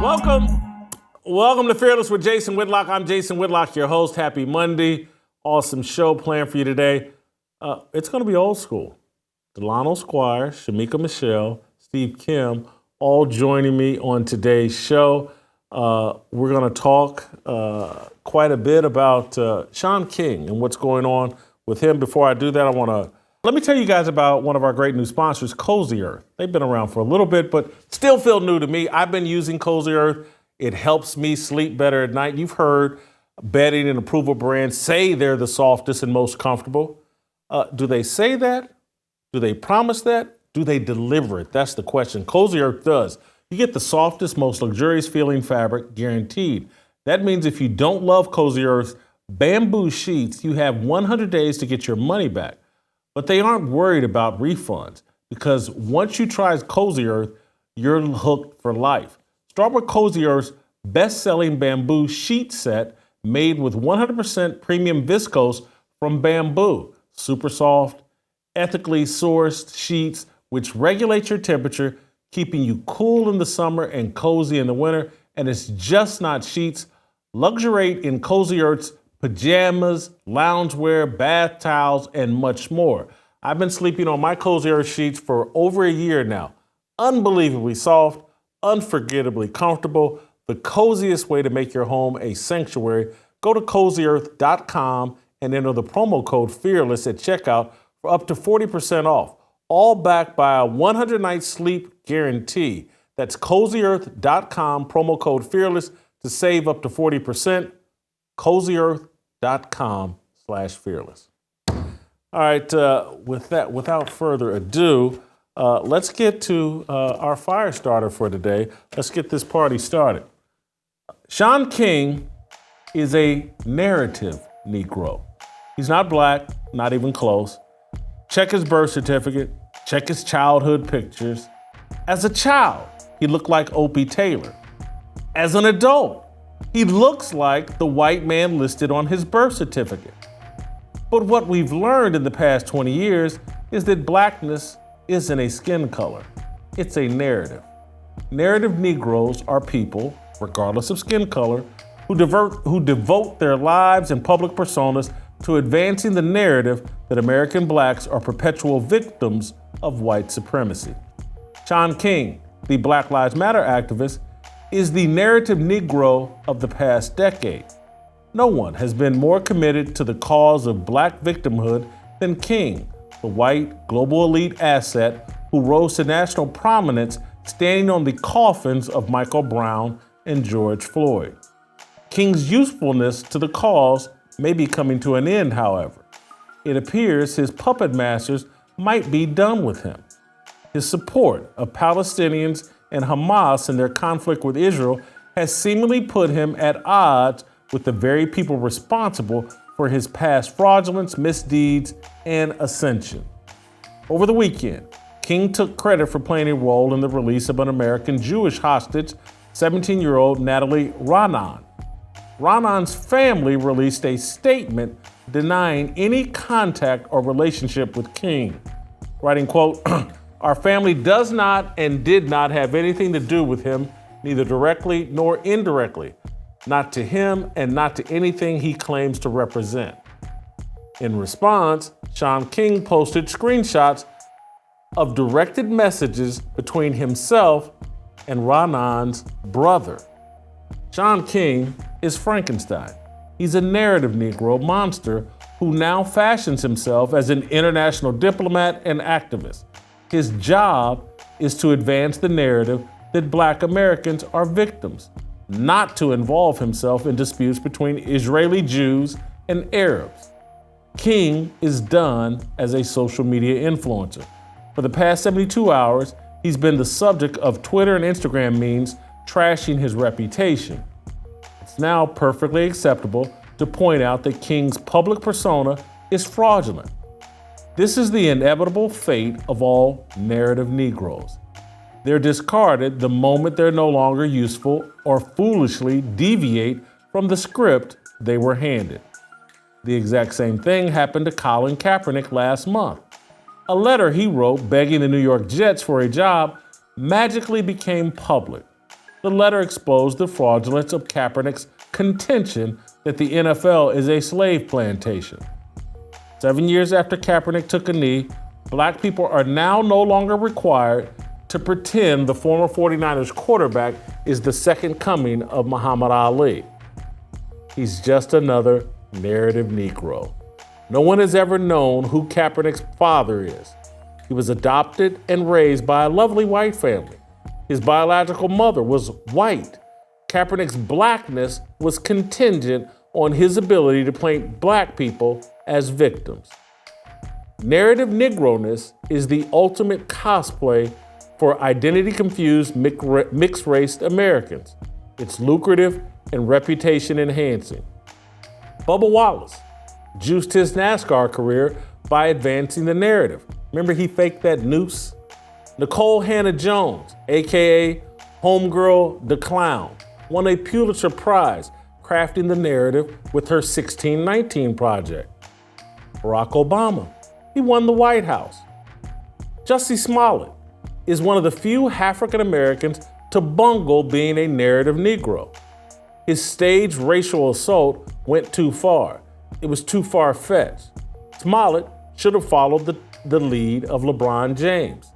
Welcome to Fearless with Jason Whitlock. I'm Jason Whitlock, your host. Happy Monday. Awesome show planned for you today. It's going to be old school. Delano Squires, Shemeka Michelle, Steve Kim, all joining me on today's show. We're going to talk quite a bit about Shaun King and what's going on with him. Before I do that, let me tell you guys about one of our great new sponsors, Cozy Earth. They've been around for a little bit, but still feel new to me. I've been using Cozy Earth. It helps me sleep better at night. You've heard bedding and approval brands say they're the softest and most comfortable. Do they say that? Do they promise that? Do they deliver it? That's the question. Cozy Earth does. You get the softest, most luxurious feeling fabric guaranteed. That means if you don't love Cozy Earth's bamboo sheets, you have 100 days to get your money back. But they aren't worried about refunds because once you try Cozy Earth, you're hooked for life. Start with Cozy Earth's best-selling bamboo sheet set made with 100% premium viscose from bamboo. Super soft, ethically sourced sheets which regulate your temperature, keeping you cool in the summer and cozy in the winter. And it's just not sheets. Luxuriate in Cozy Earth's pajamas, loungewear, bath towels, and much more. I've been sleeping on my Cozy Earth sheets for over a year now. Unbelievably soft, unforgettably comfortable, the coziest way to make your home a sanctuary. Go to CozyEarth.com and enter the promo code FEARLESS at checkout for up to 40% off, all backed by a 100-night sleep guarantee. That's CozyEarth.com, promo code FEARLESS to save up to 40%. CozyEarth.com/fearless. All right, without further ado, let's get to our fire starter for today. Let's get this party started. Shaun King is a narrative Negro. He's not black, not even close. Check his birth certificate, check his childhood pictures. As a child, he looked like Opie Taylor. As an adult, he looks like the white man listed on his birth certificate. But what we've learned in the past 20 years is that blackness isn't a skin color. It's a narrative. Narrative Negroes are people, regardless of skin color, who devote their lives and public personas to advancing the narrative that American blacks are perpetual victims of white supremacy. Shaun King, the Black Lives Matter activist, is the narrative Negro of the past decade. No one has been more committed to the cause of black victimhood than King, the white global elite asset who rose to national prominence standing on the coffins of Michael Brown and George Floyd. King's usefulness to the cause may be coming to an end, however. It appears his puppet masters might be done with him. His support of Palestinians and Hamas in their conflict with Israel has seemingly put him at odds with the very people responsible for his past fraudulence, misdeeds, and ascension. Over the weekend, King took credit for playing a role in the release of an American Jewish hostage, 17-year-old Natalie Raanan. Raanan's family released a statement denying any contact or relationship with King, writing, quote, "Our family does not and did not have anything to do with him, neither directly nor indirectly, not to him and not to anything he claims to represent." In response, Shaun King posted screenshots of directed messages between himself and Raanan's brother. Shaun King is Frankenstein. He's a narrative Negro monster who now fashions himself as an international diplomat and activist. His job is to advance the narrative that Black Americans are victims, not to involve himself in disputes between Israeli Jews and Arabs. King is done as a social media influencer. For the past 72 hours, he's been the subject of Twitter and Instagram memes trashing his reputation. It's now perfectly acceptable to point out that King's public persona is fraudulent. This is the inevitable fate of all narrative Negroes. They're discarded the moment they're no longer useful or foolishly deviate from the script they were handed. The exact same thing happened to Colin Kaepernick last month. A letter he wrote begging the New York Jets for a job magically became public. The letter exposed the fraudulence of Kaepernick's contention that the NFL is a slave plantation. 7 years after Kaepernick took a knee, black people are now no longer required to pretend the former 49ers quarterback is the second coming of Muhammad Ali. He's just another narrative Negro. No one has ever known who Kaepernick's father is. He was adopted and raised by a lovely white family. His biological mother was white. Kaepernick's blackness was contingent on his ability to paint black people as victims. Narrative Negroness is the ultimate cosplay for identity-confused mixed-race Americans. It's lucrative and reputation-enhancing. Bubba Wallace juiced his NASCAR career by advancing the narrative. Remember he faked that noose? Nicole Hannah-Jones, aka Homegirl the Clown, won a Pulitzer Prize crafting the narrative with her 1619 project. Barack Obama, he won the White House. Jussie Smollett is one of the few African Americans to bungle being a narrative Negro. His staged racial assault went too far. It was too far-fetched. Smollett should have followed the lead of LeBron James.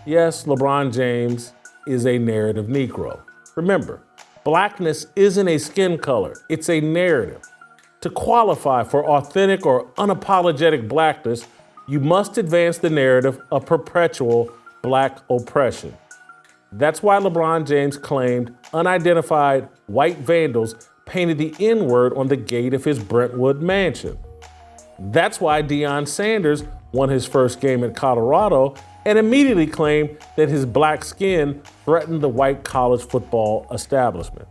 Yes, LeBron James is a narrative Negro. Remember, blackness isn't a skin color, it's a narrative. To qualify for authentic or unapologetic blackness, you must advance the narrative of perpetual black oppression. That's why LeBron James claimed unidentified white vandals painted the N-word on the gate of his Brentwood mansion. That's why Deion Sanders won his first game in Colorado and immediately claimed that his black skin threatened the white college football establishment.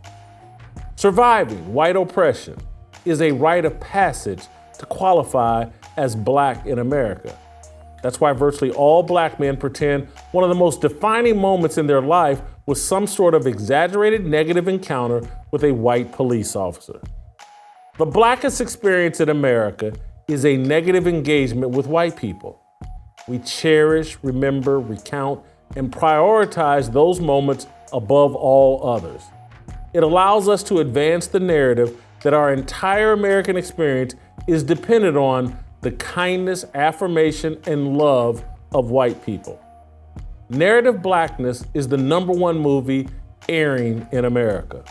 Surviving white oppression is a rite of passage to qualify as black in America. That's why virtually all black men pretend one of the most defining moments in their life was some sort of exaggerated negative encounter with a white police officer. The blackest experience in America is a negative engagement with white people. We cherish, remember, recount, and prioritize those moments above all others. It allows us to advance the narrative that our entire American experience is dependent on the kindness, affirmation, and love of white people. Narrative Blackness is the #1 movie airing in America.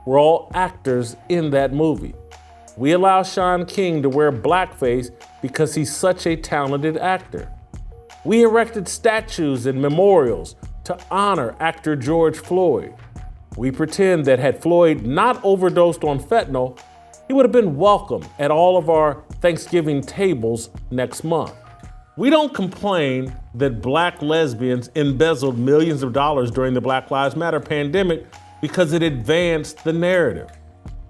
We're all actors in that movie. We allow Shaun King to wear blackface because he's such a talented actor. We erected statues and memorials to honor actor George Floyd. We pretend that had Floyd not overdosed on fentanyl, he would have been welcome at all of our Thanksgiving tables next month. We don't complain that black lesbians embezzled millions of dollars during the Black Lives Matter pandemic because it advanced the narrative.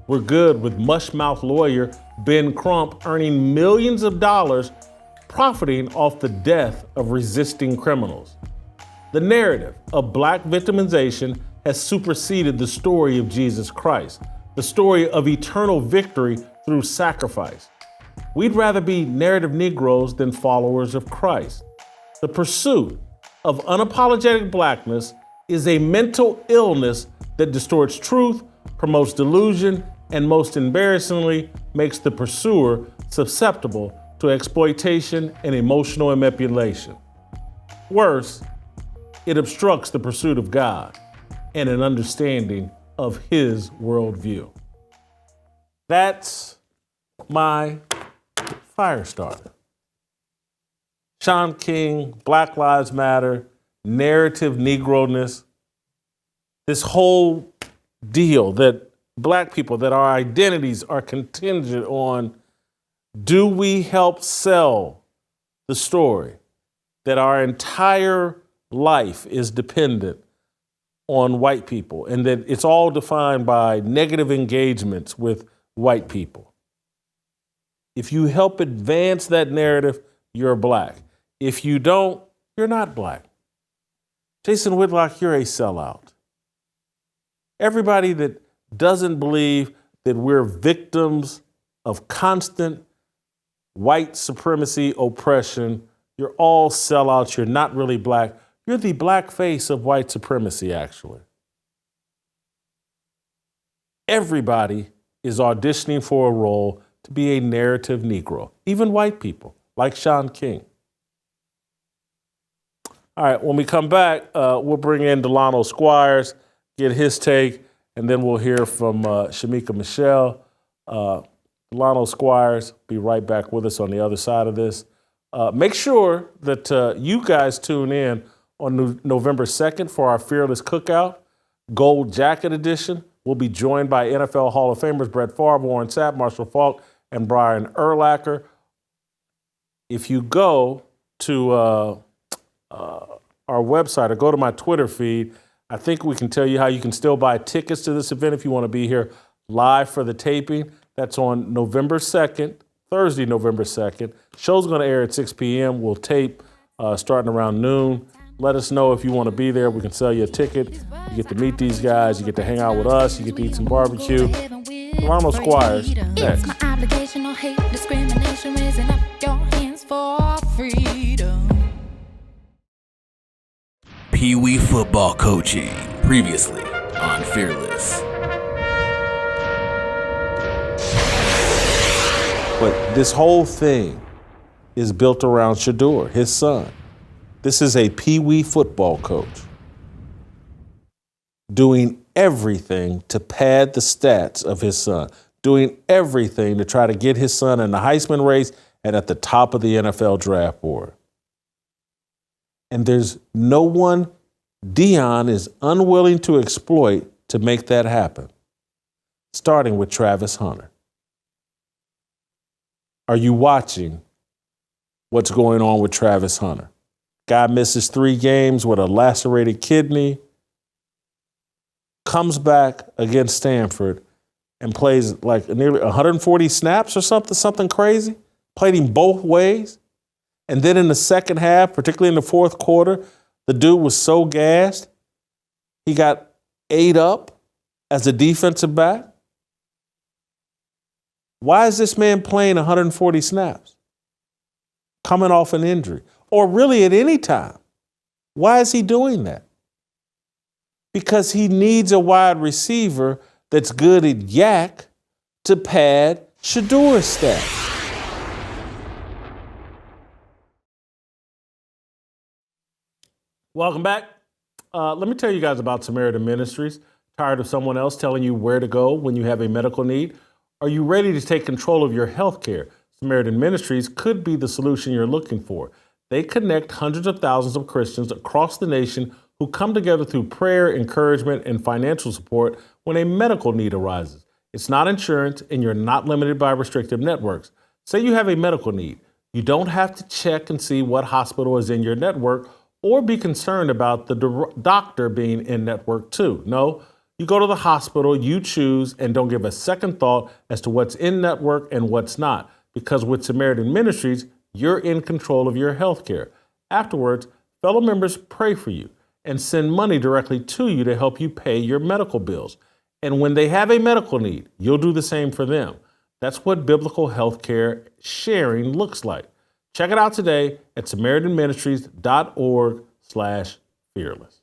We're good with mushmouth lawyer Ben Crump earning millions of dollars profiting off the death of resisting criminals. The narrative of black victimization has superseded the story of Jesus Christ, the story of eternal victory through sacrifice. We'd rather be narrative Negroes than followers of Christ. The pursuit of unapologetic blackness is a mental illness that distorts truth, promotes delusion, and most embarrassingly, makes the pursuer susceptible to exploitation and emotional manipulation. Worse, it obstructs the pursuit of God and an understanding of His worldview. That's my fire starter. Shaun King, Black Lives Matter, narrative Negroness, this whole deal that black people, that our identities are contingent on, do we help sell the story that our entire life is dependent on white people and that it's all defined by negative engagements with white people? If you help advance that narrative, you're black. If you don't, you're not black. Jason Whitlock, you're a sellout. Everybody that doesn't believe that we're victims of constant white supremacy oppression, you're all sellouts. You're not really black. You're the black face of white supremacy, actually. everybody is auditioning for a role to be a narrative Negro, even white people, like Shaun King. All right, when we come back, we'll bring in Delano Squires, get his take, and then we'll hear from Shemeka Michelle. Delano Squires, be right back with us on the other side of this. Make sure that you guys tune in on November 2nd for our Fearless Cookout, Gold Jacket Edition. We'll be joined by NFL Hall of Famers Brett Favre, Warren Sapp, Marshall Faulk, and Brian Urlacher. If you go to our website or go to my Twitter feed, I think we can tell you how you can still buy tickets to this event if you want to be here live for the taping. That's on November 2nd, Thursday, November 2nd. Show's going to air at 6 p.m. We'll tape starting around noon. Let us know if you want to be there. We can sell you a ticket. You get to meet these guys. You get to hang out with us. You get to eat some barbecue. Delano Squires, next. My obligation or hate discrimination, raising up your hands for freedom. Pee Wee football coaching, previously on Fearless. But this whole thing is built around Shador, his son. This is a Pee Wee football coach doing everything to pad the stats of his son, doing everything to try to get his son in the Heisman race and at the top of the NFL draft board. And there's no one Deion is unwilling to exploit to make that happen, starting with Travis Hunter. Are you watching what's going on with Travis Hunter? Guy misses 3 games with a lacerated kidney, comes back against Stanford and plays like nearly 140 snaps or something crazy, played him both ways. And then in the second half, particularly in the fourth quarter, the dude was so gassed, he got ate up as a defensive back. Why is this man playing 140 snaps? Coming off an injury, or really at any time. Why is he doing that? Because he needs a wide receiver that's good at yak to pad Shador's stats. Welcome back. Let me tell you guys about Samaritan Ministries. Tired of someone else telling you where to go when you have a medical need? Are you ready to take control of your health care? Samaritan Ministries could be the solution you're looking for. They connect hundreds of thousands of Christians across the nation who come together through prayer, encouragement, and financial support when a medical need arises. It's not insurance, and you're not limited by restrictive networks. Say you have a medical need. You don't have to check and see what hospital is in your network or be concerned about the doctor being in network too. No, you go to the hospital, you choose, and don't give a second thought as to what's in network and what's not. Because with Samaritan Ministries, you're in control of your health care. Afterwards, fellow members pray for you and send money directly to you to help you pay your medical bills. And when they have a medical need, you'll do the same for them. That's what biblical healthcare sharing looks like. Check it out today at SamaritanMinistries.org/fearless.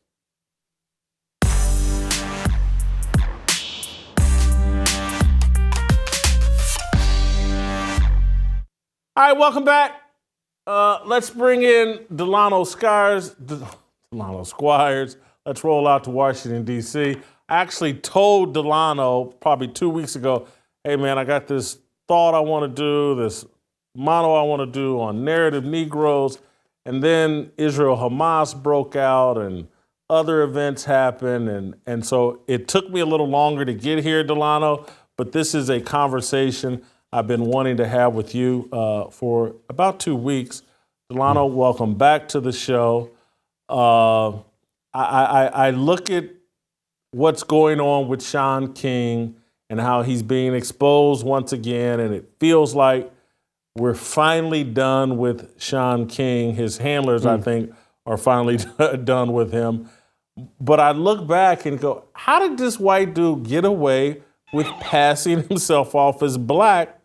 All right, welcome back. Let's bring in Delano Squires. Let's roll out to Washington, D.C. I actually told Delano probably 2 weeks ago, hey, man, I got this thought I want to do, this motto I want to do on narrative Negroes. And then Israel-Hamas broke out and other events happened. And so it took me a little longer to get here, Delano, but this is a conversation I've been wanting to have with you for about 2 weeks. Delano, welcome back to the show. I look at what's going on with Shaun King and how he's being exposed once again, and it feels like we're finally done with Shaun King. His handlers, I think, are finally done with him. But I look back and go, how did this white dude get away with passing himself off as black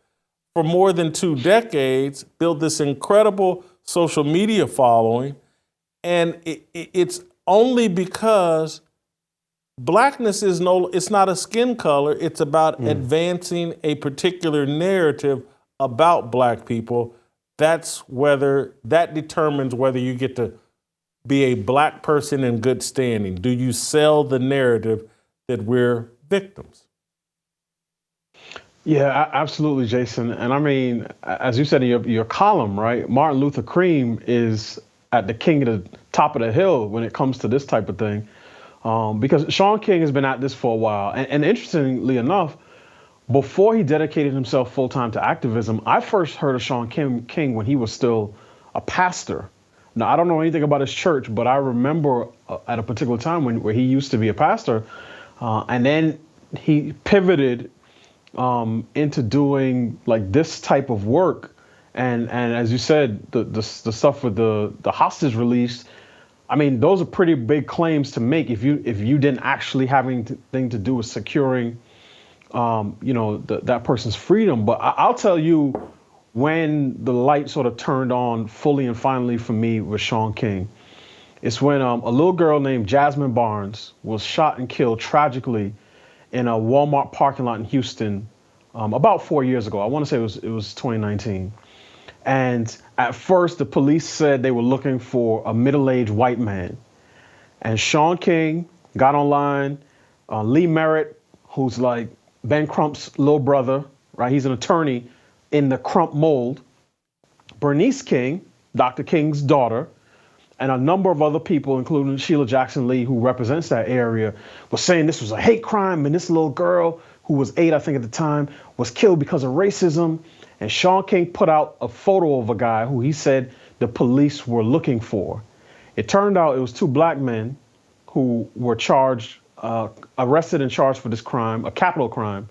for more than 2 decades, build this incredible social media following, and it's only because blackness it's not a skin color. It's about advancing a particular narrative about black people. That determines whether you get to be a black person in good standing. Do you sell the narrative that we're victims? Yeah, absolutely, Jason. And I mean, as you said in your column, right? Martin Luther King is at the king of the top of the hill when it comes to this type of thing. Because Shaun King has been at this for a while. And interestingly enough, before he dedicated himself full-time to activism, I first heard of Shaun King when he was still a pastor. Now, I don't know anything about his church, but I remember at a particular time where he used to be a pastor. And then he pivoted into doing like this type of work. And as you said, the stuff with the hostage release, I mean, those are pretty big claims to make if you didn't actually have anything to do with securing, that person's freedom. But I'll tell you when the light sort of turned on fully and finally for me with Shaun King. It's when a little girl named Jasmine Barnes was shot and killed tragically in a Walmart parking lot in Houston about 4 years ago. I want to say it was 2019. And at first, the police said they were looking for a middle-aged white man. And Shaun King got online. Lee Merritt, who's like Ben Crump's little brother, right? He's an attorney in the Crump mold. Bernice King, Dr. King's daughter, and a number of other people, including Sheila Jackson Lee, who represents that area, was saying this was a hate crime. And this little girl, who was 8, I think at the time, was killed because of racism. And Shaun King put out a photo of a guy who he said the police were looking for. It turned out it was 2 black men who were arrested and charged for this crime, a capital crime.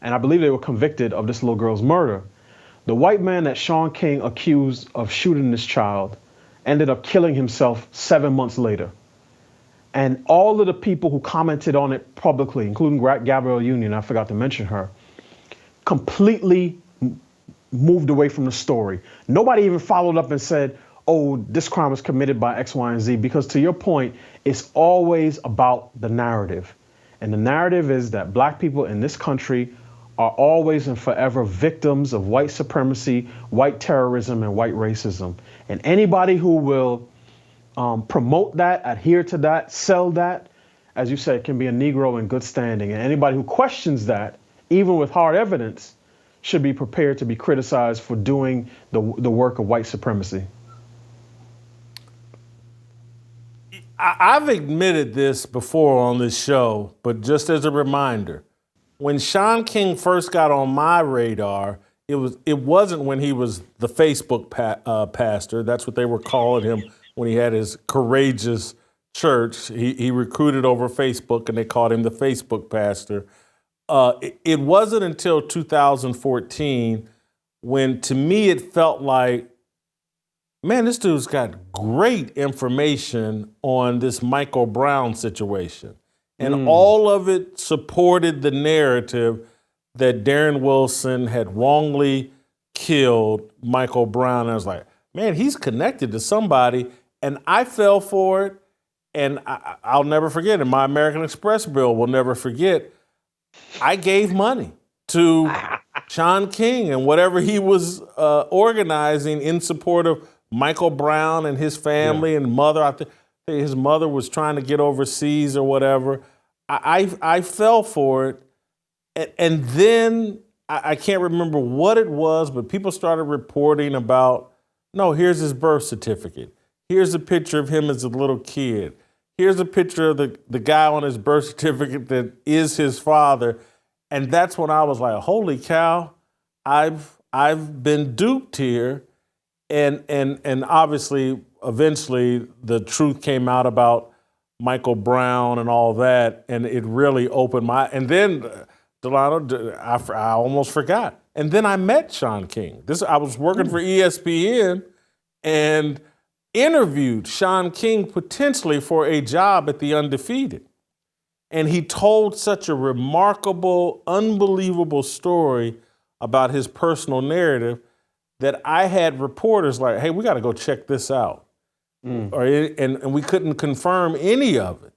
And I believe they were convicted of this little girl's murder. The white man that Shaun King accused of shooting this child ended up killing himself 7 months later. And all of the people who commented on it publicly, including Gabrielle Union, I forgot to mention her, completely moved away from the story. Nobody even followed up and said, oh, this crime was committed by X, Y, and Z, because to your point, it's always about the narrative. And the narrative is that black people in this country are always and forever victims of white supremacy, white terrorism, and white racism. And anybody who will promote that, adhere to that, sell that, as you said, can be a Negro in good standing. And anybody who questions that, even with hard evidence, should be prepared to be criticized for doing the work of white supremacy. I've admitted this before on this show, but just as a reminder, when Shaun King first got on my radar, it wasn't when he was the Facebook pastor. That's what they were calling him when he had his courageous church. He recruited over Facebook, and they called him the Facebook pastor. It wasn't until 2014 when, to me, it felt like, man, this dude's got great information on this Michael Brown situation. And all of it supported the narrative that Darren Wilson had wrongly killed Michael Brown. And I was like, man, he's connected to somebody. And I fell for it. And I'll never forget, and my American Express bill will never forget, I gave money to Shaun King and whatever he was organizing in support of Michael Brown and his family and mother. I think his mother was trying to get overseas or whatever. I fell for it. And then I can't remember what it was, but people started reporting about, no, here's his birth certificate. Here's a picture of him as a little kid. Here's a picture of the guy on his birth certificate that is his father. And that's when I was like, holy cow, I've been duped here. And obviously, eventually, the truth came out about Michael Brown and all that, and it really opened my. And then, Delano, I almost forgot. And then I met Shaun King. I was working for ESPN and interviewed Shaun King potentially for a job at the Undefeated. And he told such a remarkable, unbelievable story about his personal narrative that I had reporters like, hey, we got to go check this out. And we couldn't confirm any of it.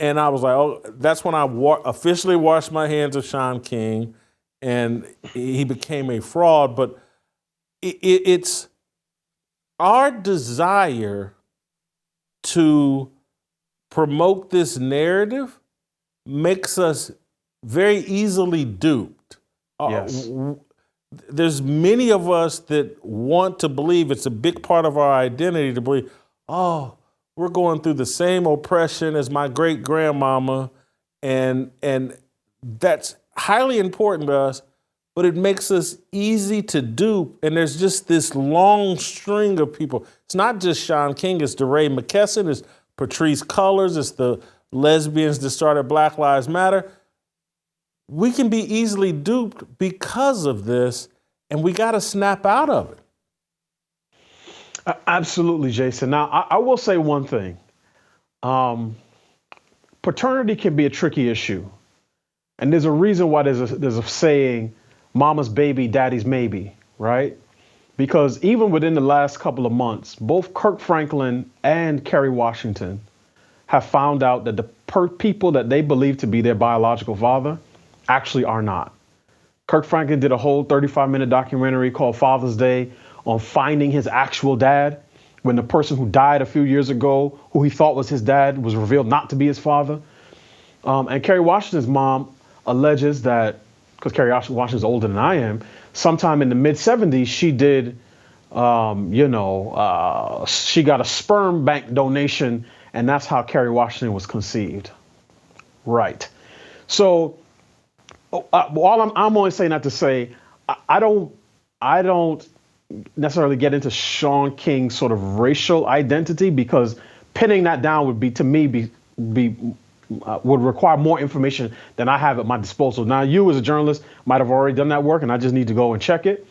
and I was like, oh, that's when I officially washed my hands of Shaun King, and he became a fraud. But it's our desire to promote this narrative makes us very easily duped. Yes. There's many of us that want to believe, it's a big part of our identity to believe, oh, we're going through the same oppression as my great grandmama, and that's highly important to us, but it makes us easy to dupe. And there's just this long string of people. It's not just Shaun King, it's DeRay McKesson, it's Patrice Cullors, it's the lesbians that started Black Lives Matter. We can be easily duped because of this, and we got to snap out of it. Absolutely, Jason. Now, I will say one thing. Paternity can be a tricky issue. And there's a reason why there's a saying, mama's baby, daddy's maybe, right? Because even within the last couple of months, both Kirk Franklin and Kerry Washington have found out that the people that they believe to be their biological father actually are not. Kirk Franklin did a whole 35-minute documentary called Father's Day on finding his actual dad when the person who died a few years ago, who he thought was his dad, was revealed not to be his father. And Kerry Washington's mom alleges that, because Kerry Washington's older than I am, sometime in the mid-'70s, she did, she got a sperm bank donation, and that's how Kerry Washington was conceived. Right. So I'm only saying that to say I don't necessarily get into Shaun King's sort of racial identity, because pinning that down would be, to me, would require more information than I have at my disposal. Now, you as a journalist might have already done that work, and I just need to go and check it.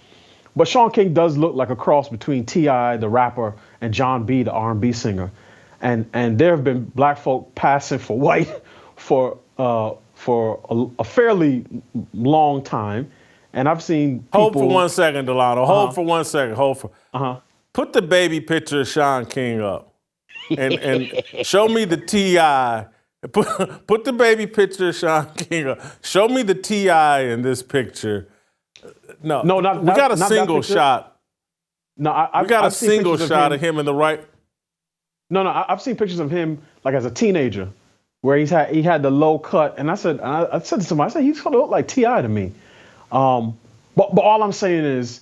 But Shaun King does look like a cross between T.I., the rapper, and John B., the R&B singer. And there have been black folk passing for white for a fairly long time. And I've seen people... Hold for 1 second, Delano. Hold for 1 second. Put the baby picture of Shaun King up and show me the T.I. Put the baby picture of Shaun King up. Show me the T.I. in this picture. No, we got a single shot. No, we got a single shot of him in the right... No, I've seen pictures of him like as a teenager, where he had the low cut, and I said to somebody, I said, he's gonna look like T.I. to me. But all I'm saying is,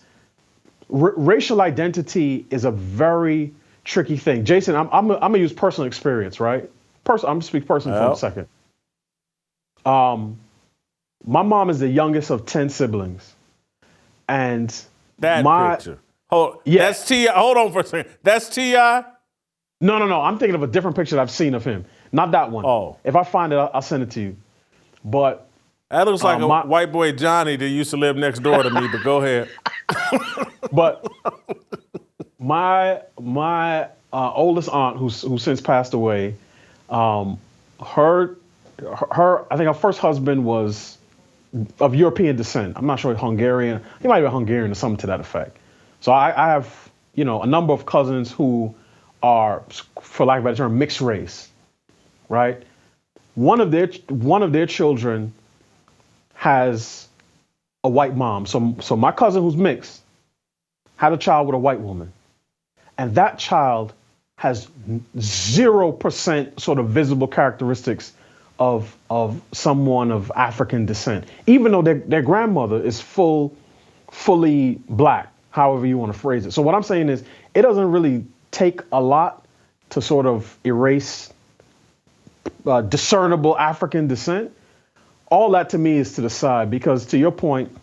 racial identity is a very tricky thing. Jason, I'm gonna use personal experience, right? I'm gonna speak personally for a second. My mom is the youngest of 10 siblings, and picture. That's T.I. Hold on for a second. That's T.I.? No. I'm thinking of a different picture that I've seen of him. Not that one. Oh. If I find it, I'll send it to you. But that looks like a white boy Johnny that used to live next door to me, but go ahead. But my oldest aunt, who's since passed away, her I think her first husband was of European descent. I'm not sure, Hungarian. He might be Hungarian or something to that effect. So I have, a number of cousins who are, for lack of a better term, mixed race, right? One of their children has a white mom. So my cousin, who's mixed, had a child with a white woman, and that child has 0% sort of visible characteristics of someone of African descent, even though their grandmother is fully black, however you want to phrase it. So what I'm saying is, it doesn't really take a lot to sort of erase discernible African descent. All that to me is to the side, because to your point,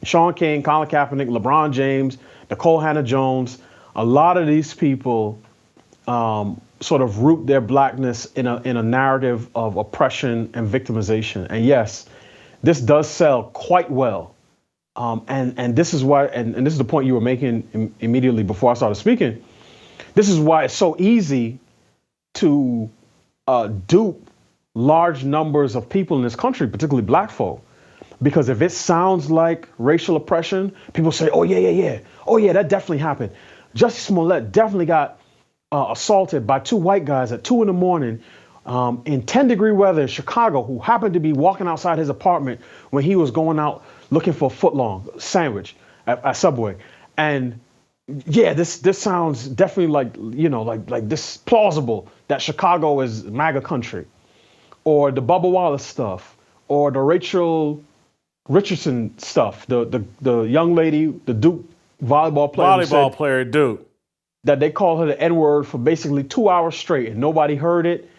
Shaun King, Colin Kaepernick, LeBron James, Nicole Hannah-Jones, a lot of these people sort of root their blackness in a narrative of oppression and victimization. And yes, this does sell quite well. And this is why, and this is the point you were making immediately before I started speaking. This is why it's so easy to dupe large numbers of people in this country, particularly black folk. Because if it sounds like racial oppression, people say, oh, yeah. Oh, yeah, that definitely happened. Justice Smollett definitely got assaulted by two white guys at 2 a.m. in 10-degree weather in Chicago who happened to be walking outside his apartment when he was going out looking for a footlong sandwich at Subway. And yeah, this sounds definitely like, like this plausible that Chicago is MAGA country, or the Bubba Wallace stuff, or the Rachel Richardson stuff, the young lady, the Duke volleyball player at Duke, that they called her the N-word for basically 2 hours straight and nobody heard it.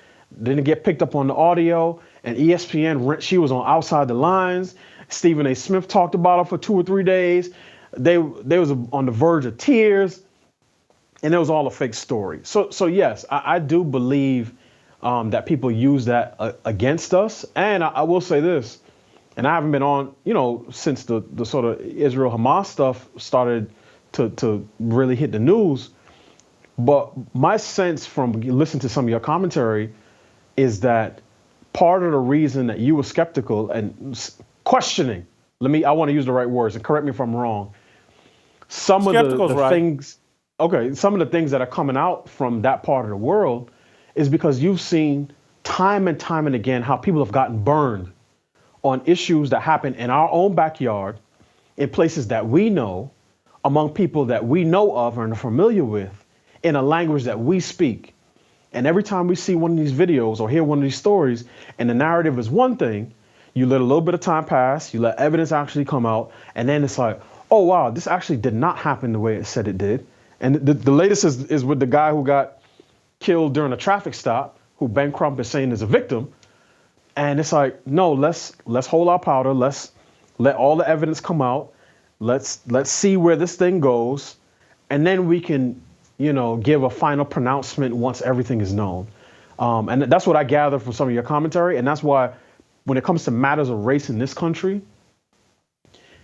Didn't get picked up on the audio. And ESPN, she was on Outside the Lines. Stephen A. Smith talked about her for 2 or 3 days. They was on the verge of tears, and it was all a fake story. So yes, I do believe that people use that against us. And I will say this, and I haven't been on, since the sort of Israel-Hamas stuff started to really hit the news. But my sense from listening to some of your commentary is that part of the reason that you were skeptical and questioning, I want to use the right words and correct me if I'm wrong. Some of the things, some of the things that are coming out from that part of the world is because you've seen time and time and again how people have gotten burned on issues that happen in our own backyard, in places that we know, among people that we know of and are familiar with, in a language that we speak. And every time we see one of these videos or hear one of these stories and the narrative is one thing, you let a little bit of time pass, you let evidence actually come out, and then it's like, oh, wow, this actually did not happen the way it said it did. And the latest is with the guy who got killed during a traffic stop, who Ben Crump is saying is a victim. And it's like, no, let's hold our powder. Let's let all the evidence come out. Let's see where this thing goes. And then we can, give a final pronouncement once everything is known. And that's what I gather from some of your commentary. And that's why when it comes to matters of race in this country,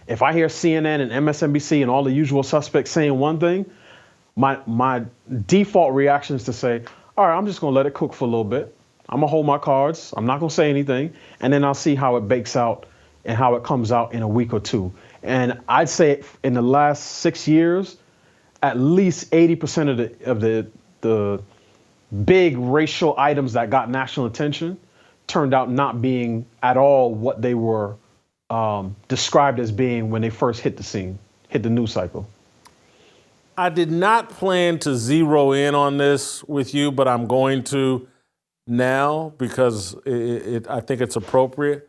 if I hear CNN and MSNBC and all the usual suspects saying one thing, my default reaction is to say, all right, I'm just going to let it cook for a little bit. I'm going to hold my cards. I'm not going to say anything. And then I'll see how it bakes out and how it comes out in a week or two. And I'd say in the last 6 years, at least 80% of the big racial items that got national attention turned out not being at all what they were described as being when they first hit the scene, hit the news cycle. I did not plan to zero in on this with you, but I'm going to now because I think it's appropriate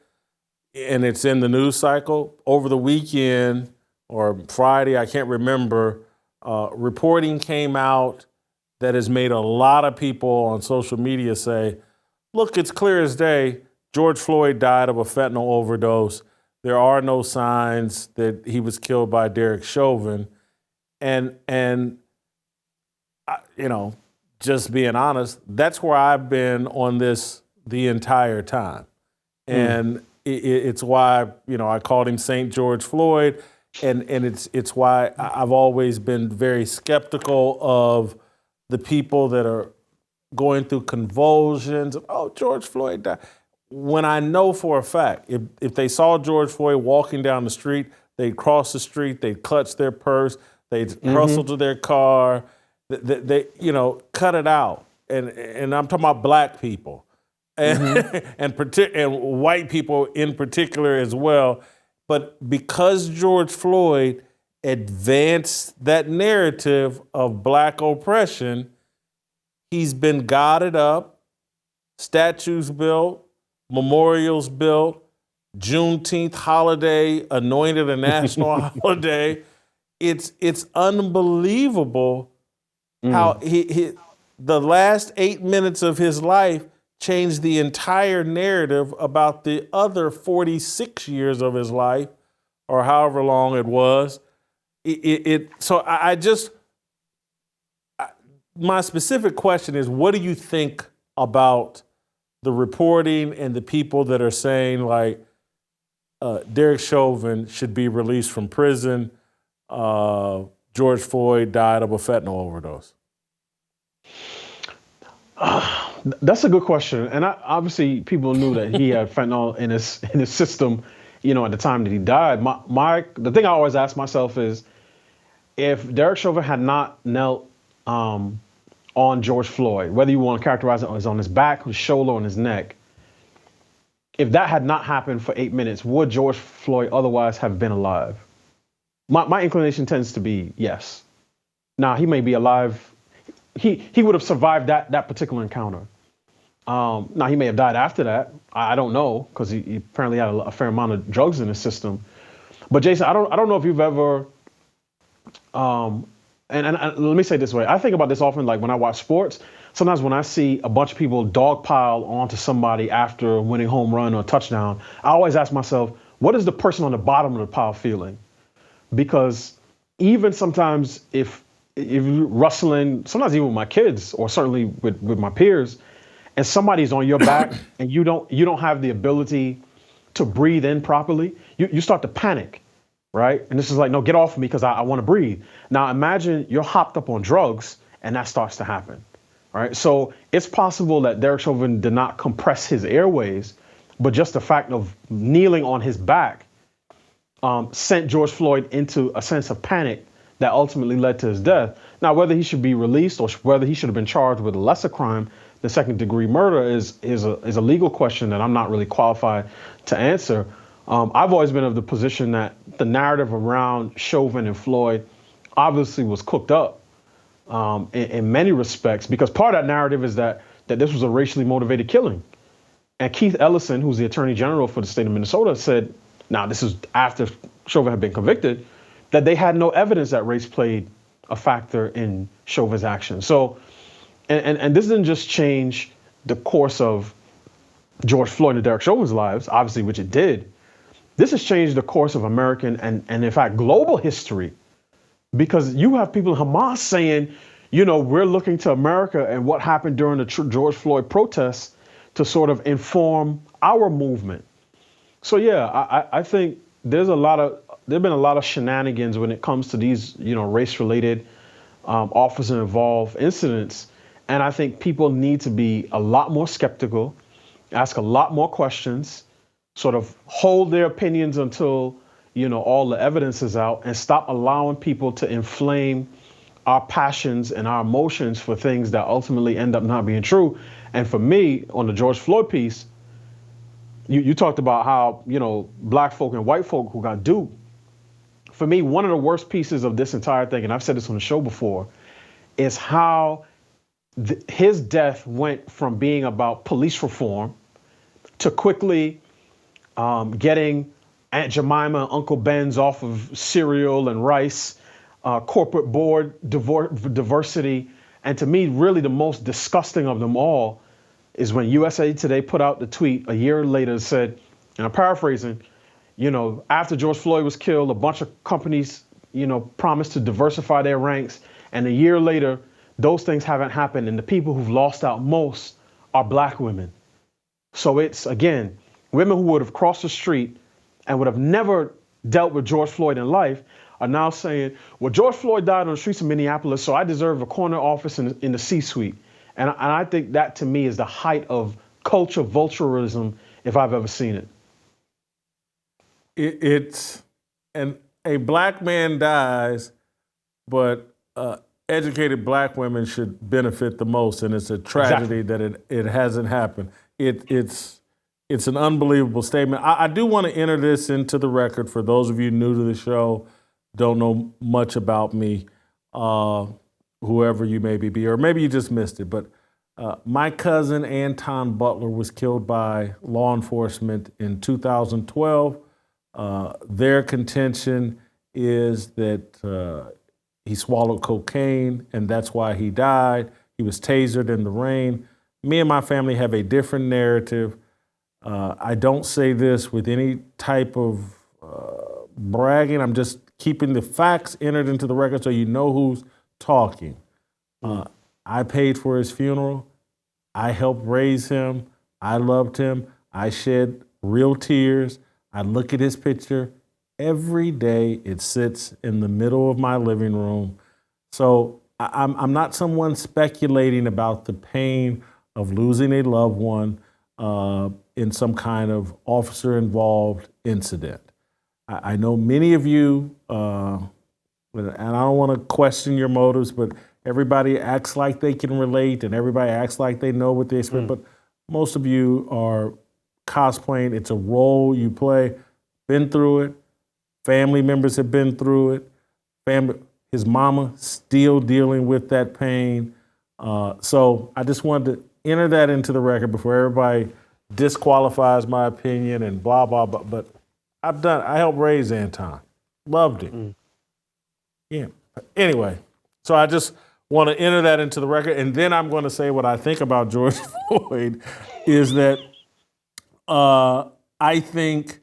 and it's in the news cycle. Over the weekend or Friday, I can't remember, reporting came out that has made a lot of people on social media say, look, it's clear as day, George Floyd died of a fentanyl overdose. There are no signs that he was killed by Derek Chauvin. And just being honest, that's where I've been on this the entire time. And it's why, I called him St. George Floyd. And it's why I've always been very skeptical of the people that are going through convulsions. Oh, George Floyd died. When I know for a fact, if they saw George Floyd walking down the street, they'd cross the street, they'd clutch their purse, they'd hustle to their car, they cut it out. And I'm talking about black people and and white people in particular as well. But because George Floyd advanced that narrative of black oppression, he's been godded up, statues built, memorials built, Juneteenth holiday anointed a national holiday. It's unbelievable how he the last 8 minutes of his life changed the entire narrative about the other 46 years of his life, or however long it was. My specific question is, what do you think about the reporting and the people that are saying like Derek Chauvin should be released from prison, George Floyd died of a fentanyl overdose? That's a good question. And obviously people knew that he had fentanyl in his system, at the time that he died. The thing I always ask myself is, if Derek Chauvin had not knelt on George Floyd, whether you want to characterize it as on his back, his shoulder, on his neck, if that had not happened for 8 minutes, would George Floyd otherwise have been alive? My inclination tends to be yes. Now, he may be alive. He would have survived that particular encounter. Now, he may have died after that. I don't know, because he apparently had a fair amount of drugs in his system. But Jason, I don't know if you've ever, and let me say it this way. I think about this often, like when I watch sports. Sometimes when I see a bunch of people dogpile onto somebody after a winning home run or touchdown, I always ask myself, what is the person on the bottom of the pile feeling? Because even sometimes if you're wrestling, sometimes even with my kids or certainly with my peers, and somebody's on your back and you don't have the ability to breathe in properly, you start to panic, right? And this is like, no, get off of me because I want to breathe. Now imagine you're hopped up on drugs and that starts to happen, right? So it's possible that Derek Chauvin did not compress his airways, but just the fact of kneeling on his back sent George Floyd into a sense of panic that ultimately led to his death. Now, whether he should be released or whether he should have been charged with a lesser crime, the second-degree murder, is a legal question that I'm not really qualified to answer. I've always been of the position that the narrative around Chauvin and Floyd obviously was cooked up in many respects, because part of that narrative is that this was a racially motivated killing. And Keith Ellison, who's the attorney general for the state of Minnesota, said, now this is after Chauvin had been convicted, that they had no evidence that race played a factor in Chauvin's actions. So, and this didn't just change the course of George Floyd and Derek Chauvin's lives, obviously, which it did. This has changed the course of American and in fact, global history, because you have people in Hamas saying, you know, we're looking to America and what happened during the George Floyd protests to sort of inform our movement. So, yeah, I think there've been a lot of shenanigans when it comes to these, you know, race-related officer-involved incidents. And I think people need to be a lot more skeptical, ask a lot more questions, sort of hold their opinions until, you know, all the evidence is out, and stop allowing people to inflame our passions and our emotions for things that ultimately end up not being true. And for me, on the George Floyd piece, you talked about how, you know, black folk and white folk who got duped. For me, one of the worst pieces of this entire thing, and I've said this on the show before, is how his death went from being about police reform to quickly getting Aunt Jemima and Uncle Ben's off of cereal and rice, corporate board diversity. And to me, really the most disgusting of them all is when USA Today put out the tweet a year later and said, and I'm paraphrasing, you know, after George Floyd was killed, a bunch of companies, you know, promised to diversify their ranks. And a year later, those things haven't happened. And the people who've lost out most are black women. So it's, again, women who would have crossed the street and would have never dealt with George Floyd in life are now saying, well, George Floyd died on the streets of Minneapolis, so I deserve a corner office in the C-suite. And I think that, to me, is the height of culture vulturism, if I've ever seen it. A black man dies, but educated black women should benefit the most, and it's a tragedy that it hasn't happened. It's an unbelievable statement. I do want to enter this into the record for those of you new to the show, don't know much about me, whoever you maybe be, or maybe you just missed it, but my cousin Anton Butler was killed by law enforcement in 2012. Their contention is that he swallowed cocaine and that's why he died. He was tasered in the rain. Me and my family have a different narrative. I don't say this with any type of bragging. I'm just keeping the facts entered into the record so you know who's talking. I paid for his funeral. I helped raise him. I loved him. I shed real tears. I look at his picture every day. It sits in the middle of my living room. So I'm not someone speculating about the pain of losing a loved one in some kind of officer-involved incident. I know many of you, and I don't want to question your motives, but everybody acts like they can relate and everybody acts like they know what they expect. But most of you are cosplaying. It's a role you play. Been through it. Family members have been through it. His mama still dealing with that pain. So I just wanted to enter that into the record before everybody disqualifies my opinion and blah, blah, blah. But I helped raise Anton. Loved him. Yeah. Anyway, so I just want to enter that into the record. And then I'm going to say what I think about George Floyd is that I think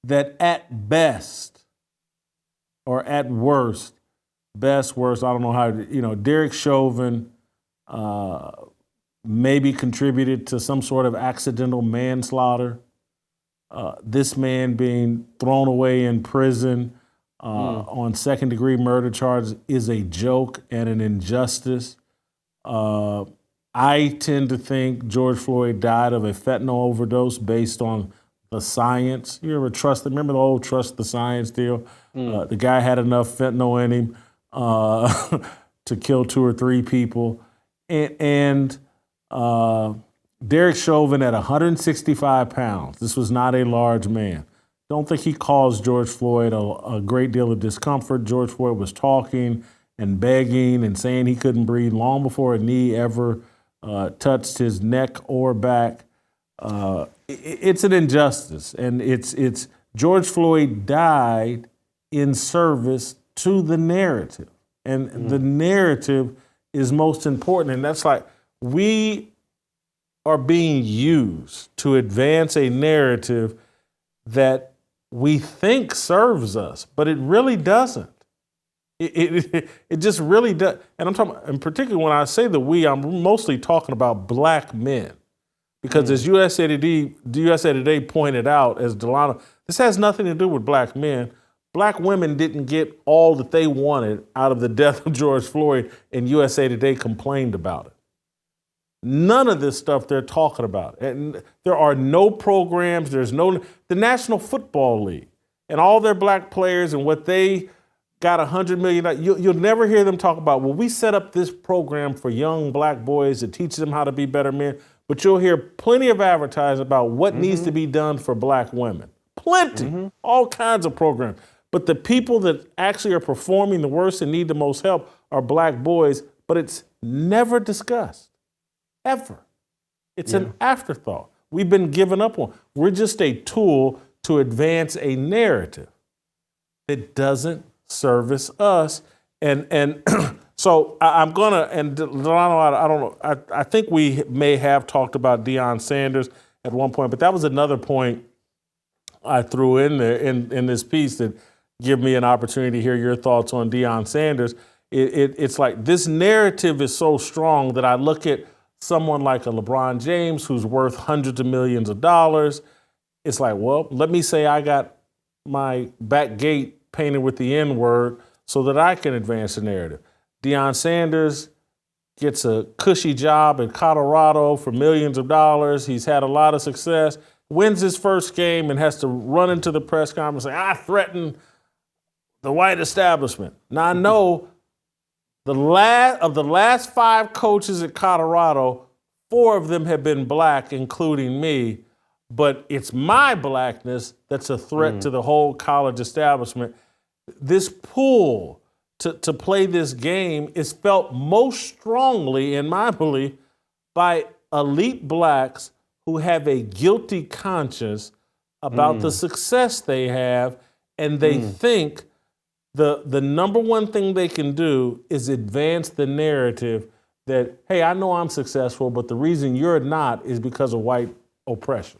that at best or at worst, best, worst, I don't know how, Derek Chauvin maybe contributed to some sort of accidental manslaughter. This man being thrown away in prison on second-degree murder charges is a joke and an injustice. I tend to think George Floyd died of a fentanyl overdose based on the science. You ever remember the old trust the science deal? The guy had enough fentanyl in him to kill 2 or 3 people. And Derek Chauvin at 165 pounds, this was not a large man. Don't think he caused George Floyd a great deal of discomfort. George Floyd was talking and begging and saying he couldn't breathe long before a knee ever touched his neck or back. It's an injustice, and it's George Floyd died in service to the narrative, and the narrative is most important, and that's like we are being used to advance a narrative that we think serves us, but it really doesn't. It just really does. And I'm talking, and particularly when I say the we, I'm mostly talking about black men. Because as USA Today pointed out, as Delano, this has nothing to do with black men. Black women didn't get all that they wanted out of the death of George Floyd, and USA Today complained about it. None of this stuff they're talking about. And there are no programs, the National Football League and all their black players and what they got $100 million. You'll never hear them talk about, well, we set up this program for young black boys to teach them how to be better men. But you'll hear plenty of advertising about what needs to be done for black women. Plenty, all kinds of programs. But the people that actually are performing the worst and need the most help are black boys, but it's never discussed, ever. It's an afterthought. We've been given up on. We're just a tool to advance a narrative that doesn't service us. And so I'm gonna, and Delano, I don't know, I think we may have talked about Deion Sanders at one point, but that was another point I threw in there in this piece that give me an opportunity to hear your thoughts on Deion Sanders. It's like this narrative is so strong that I look at someone like a LeBron James who's worth hundreds of millions of dollars. It's like, well, let me say I got my back gate painted with the N word so that I can advance the narrative. Deion Sanders gets a cushy job in Colorado for millions of dollars. He's had a lot of success, wins his first game and has to run into the press conference and say, I threatened the white establishment. Now I know the last 5 coaches at Colorado, 4 of them have been black, including me, but it's my blackness that's a threat to the whole college establishment. This pull to play this game is felt most strongly, in my belief, by elite blacks who have a guilty conscience about the success they have, and they think the number one thing they can do is advance the narrative that, hey, I know I'm successful, but the reason you're not is because of white oppression.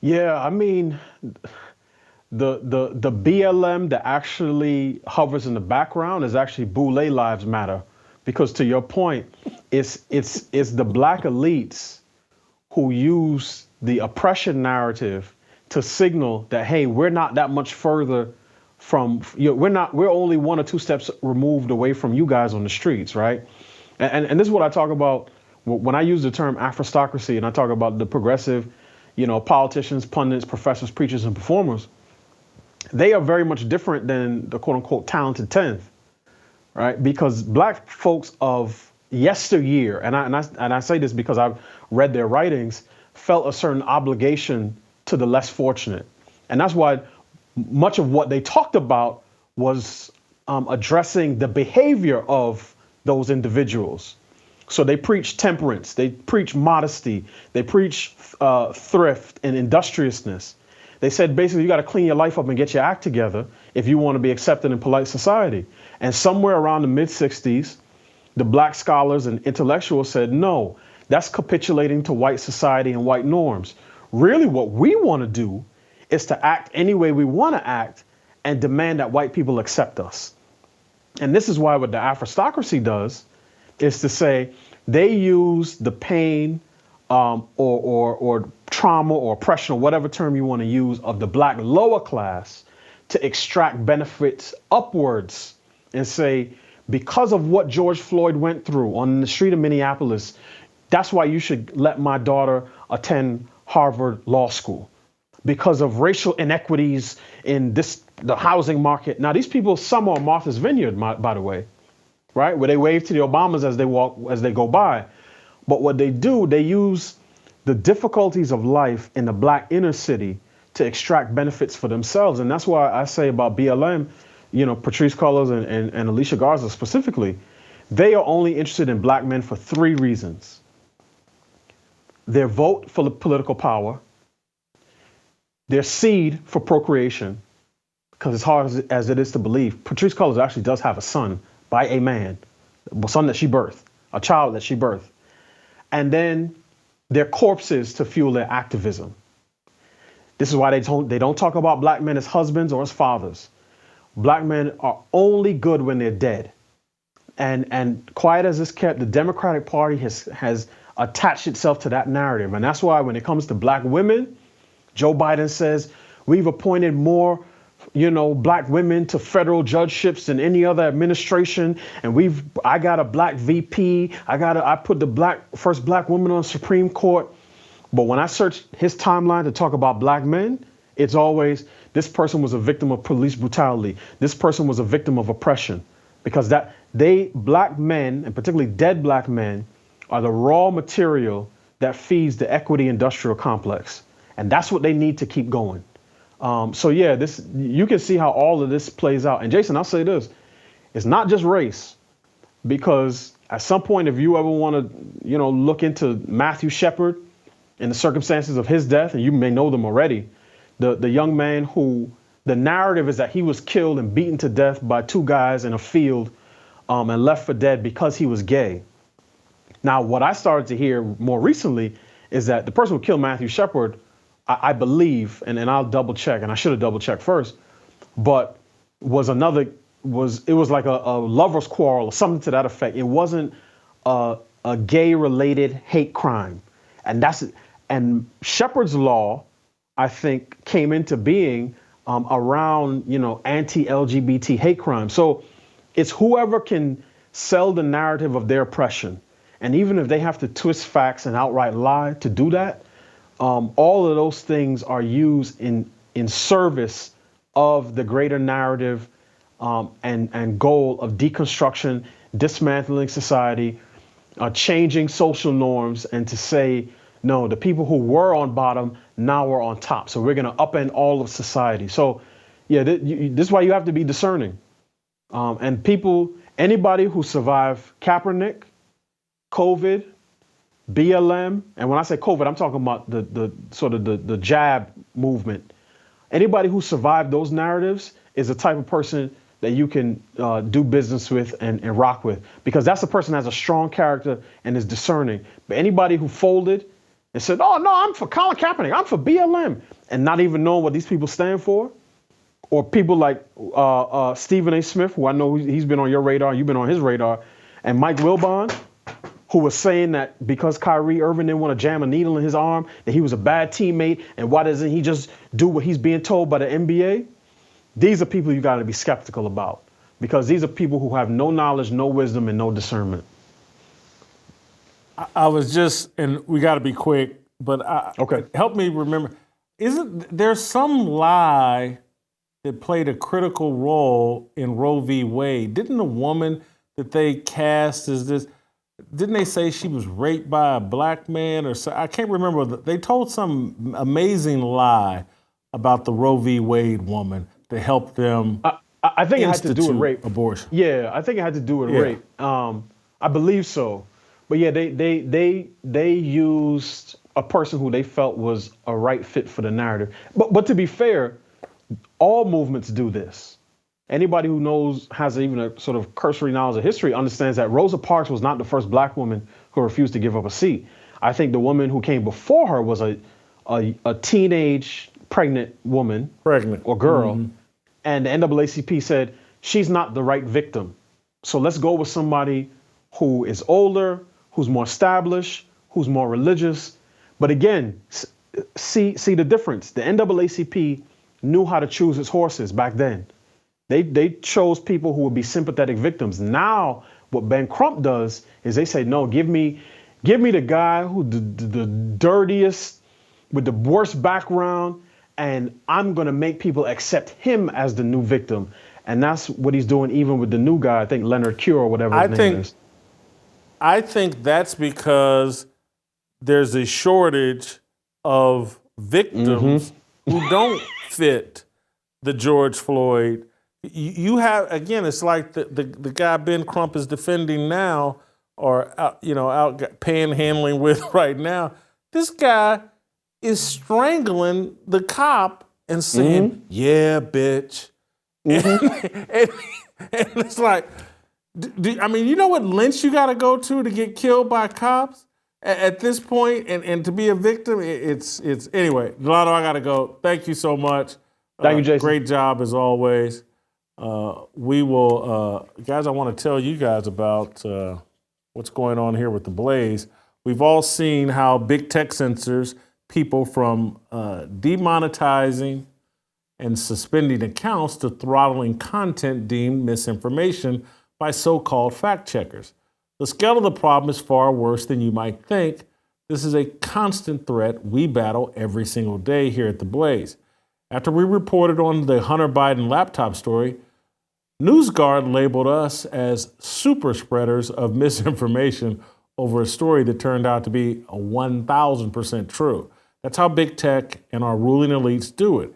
Yeah, I mean, the BLM that actually hovers in the background is actually Boule Lives Matter, because to your point, it's the black elites who use the oppression narrative to signal that, hey, we're not that much further from we're only 1 or 2 steps removed away from you guys on the streets, right? And this is what I talk about when I use the term Afrostocracy, and I talk about the progressive, politicians, pundits, professors, preachers, and performers. They are very much different than the quote unquote talented 10th. right? Because black folks of yesteryear, and I say this because I've read their writings, felt a certain obligation to the less fortunate. And that's why much of what they talked about was addressing the behavior of those individuals. So they preach temperance, they preach modesty, they preach thrift and industriousness. They said basically you got to clean your life up and get your act together if you want to be accepted in polite society. And somewhere around the mid-60s, the black scholars and intellectuals said, no, that's capitulating to white society and white norms. Really what we want to do is to act any way we want to act and demand that white people accept us. And this is why what the Afrostocracy does is to say they use the pain or trauma or oppression or whatever term you want to use of the black lower class to extract benefits upwards and say, because of what George Floyd went through on the street of Minneapolis, that's why you should let my daughter attend Harvard Law School. Because of racial inequities in the housing market. Now, these people, some are Martha's Vineyard, by the way, right? Where they wave to the Obamas as they go by. But what they do, they use the difficulties of life in the black inner city to extract benefits for themselves. And that's why I say about BLM, Patrisse Cullors and Alicia Garza specifically, they are only interested in black men for 3 reasons. Their vote for political power, their seed for procreation, because as hard as it is to believe, Patrisse Cullors actually does have a son by a man, a son that she birthed, a child that she birthed. And then their corpses to fuel their activism. This is why they don't talk about black men as husbands or as fathers. Black men are only good when they're dead. And quiet as it's kept, the Democratic Party has attached itself to that narrative. And that's why when it comes to black women, Joe Biden says we've appointed more, black women to federal judgeships than any other administration. And I got a black VP. I put the first black woman on the Supreme Court. But when I search his timeline to talk about black men, it's always this person was a victim of police brutality. This person was a victim of oppression, because black men, and particularly dead black men, are the raw material that feeds the equity industrial complex. And that's what they need to keep going. You can see how all of this plays out. And Jason, I'll say this, it's not just race, because at some point, if you ever want to, look into Matthew Shepard and the circumstances of his death, and you may know them already, the young man who the narrative is that he was killed and beaten to death by 2 guys in a field and left for dead because he was gay. Now, what I started to hear more recently is that the person who killed Matthew Shepard, I believe, and I'll double check, and I should have double checked first, but it was like a lover's quarrel or something to that effect. It wasn't a gay related hate crime. And Shepard's law, I think, came into being around, anti-LGBT hate crime. So it's whoever can sell the narrative of their oppression. And even if they have to twist facts and outright lie to do that, all of those things are used in service of the greater narrative and goal of deconstruction, dismantling society, changing social norms, and to say, no, the people who were on bottom now are on top. So we're going to upend all of society. So, yeah, this is why you have to be discerning. And anybody who survived Kaepernick, COVID, BLM, and when I say COVID, I'm talking about the jab movement. Anybody who survived those narratives is the type of person that you can do business with and rock with, because that's a person that has a strong character and is discerning. But anybody who folded and said, oh, no, I'm for Colin Kaepernick, I'm for BLM, and not even knowing what these people stand for, or people like Stephen A. Smith, who I know he's been on your radar, you've been on his radar, and Mike Wilbon, who was saying that because Kyrie Irving didn't want to jam a needle in his arm, that he was a bad teammate, and why doesn't he just do what he's being told by the NBA? These are people you got to be skeptical about, because these are people who have no knowledge, no wisdom, and no discernment. I was just, and we got to be quick, but okay. Help me remember. Isn't there some lie that played a critical role in Roe v. Wade. Didn't the woman that they cast as this, didn't they say she was raped by a black man or so? I can't remember. They told some amazing lie about the Roe v. Wade woman to help them I think it had to do with rape. Abortion. Yeah, I think it had to do with rape. I believe so. But yeah, they used a person who they felt was a right fit for the narrative. But to be fair, all movements do this. Anybody who knows, has even a sort of cursory knowledge of history, understands that Rosa Parks was not the first black woman who refused to give up a seat. I think the woman who came before her was a teenage pregnant woman, or girl, and the NAACP said she's not the right victim. So let's go with somebody who is older, who's more established, who's more religious. But again, see the difference. The NAACP knew how to choose its horses back then. They chose people who would be sympathetic victims. Now, what Ben Crump does is they say, no, give me the guy who the dirtiest, with the worst background, and I'm going to make people accept him as the new victim. And that's what he's doing even with the new guy, I think Leonard Cure or whatever his name is. I think that's because there's a shortage of victims who don't fit the George Floyd. You have, again, it's like the guy Ben Crump is defending now, or out panhandling with right now. This guy is strangling the cop and saying, "Yeah, bitch," and it's like, I mean, you know what lengths you got to go to get killed by cops at this point, and to be a victim. It's anyway. Delano, I got to go. Thank you so much. Thank you, Jason. Great job as always. We will, guys, I want to tell you guys about what's going on here with the Blaze. We've all seen how big tech censors people from demonetizing and suspending accounts to throttling content deemed misinformation by so-called fact checkers. The scale of the problem is far worse than you might think. This is a constant threat we battle every single day here at the Blaze. After we reported on the Hunter Biden laptop story, NewsGuard labeled us as super spreaders of misinformation over a story that turned out to be 1,000% true. That's how big tech and our ruling elites do it.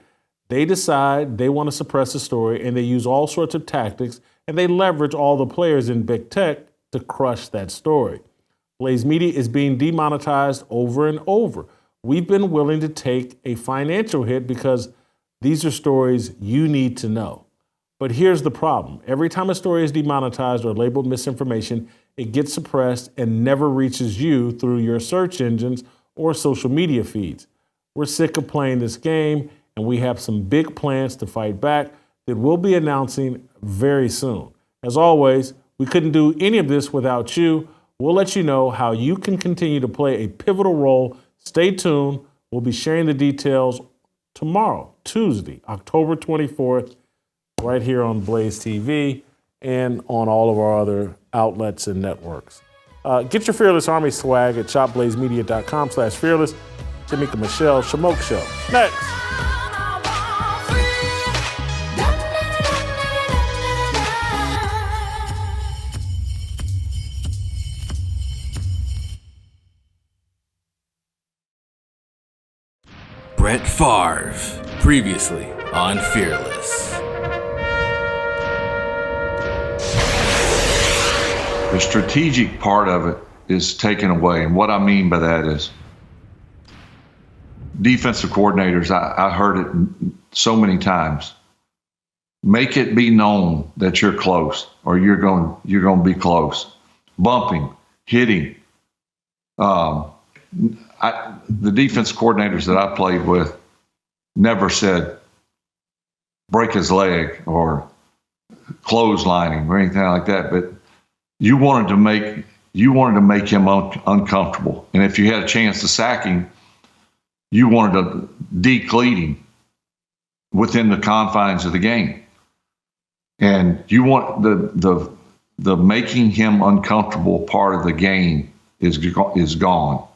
They decide they want to suppress a story, and they use all sorts of tactics, and they leverage all the players in big tech to crush that story. Blaze Media is being demonetized over and over. We've been willing to take a financial hit because these are stories you need to know. But here's the problem. Every time a story is demonetized or labeled misinformation, it gets suppressed and never reaches you through your search engines or social media feeds. We're sick of playing this game, and we have some big plans to fight back that we'll be announcing very soon. As always, we couldn't do any of this without you. We'll let you know how you can continue to play a pivotal role. Stay tuned. We'll be sharing the details tomorrow, Tuesday, October 24th, right here on Blaze TV and on all of our other outlets and networks. Get your Fearless Army swag at shopblazemedia.com/fearless. Shemeka Michelle, Shemeka Show. Next. Brett Favre, previously on Fearless. The strategic part of it is taken away. And what I mean by that is defensive coordinators, I heard it so many times. Make it be known that you're close or you're going to be close. Bumping, hitting. The defense coordinators that I played with never said break his leg or clotheslining or anything like that, but you wanted to make him uncomfortable. And if you had a chance to sack him, you wanted to decleat him within the confines of the game. And you want the making him uncomfortable part of the game is gone.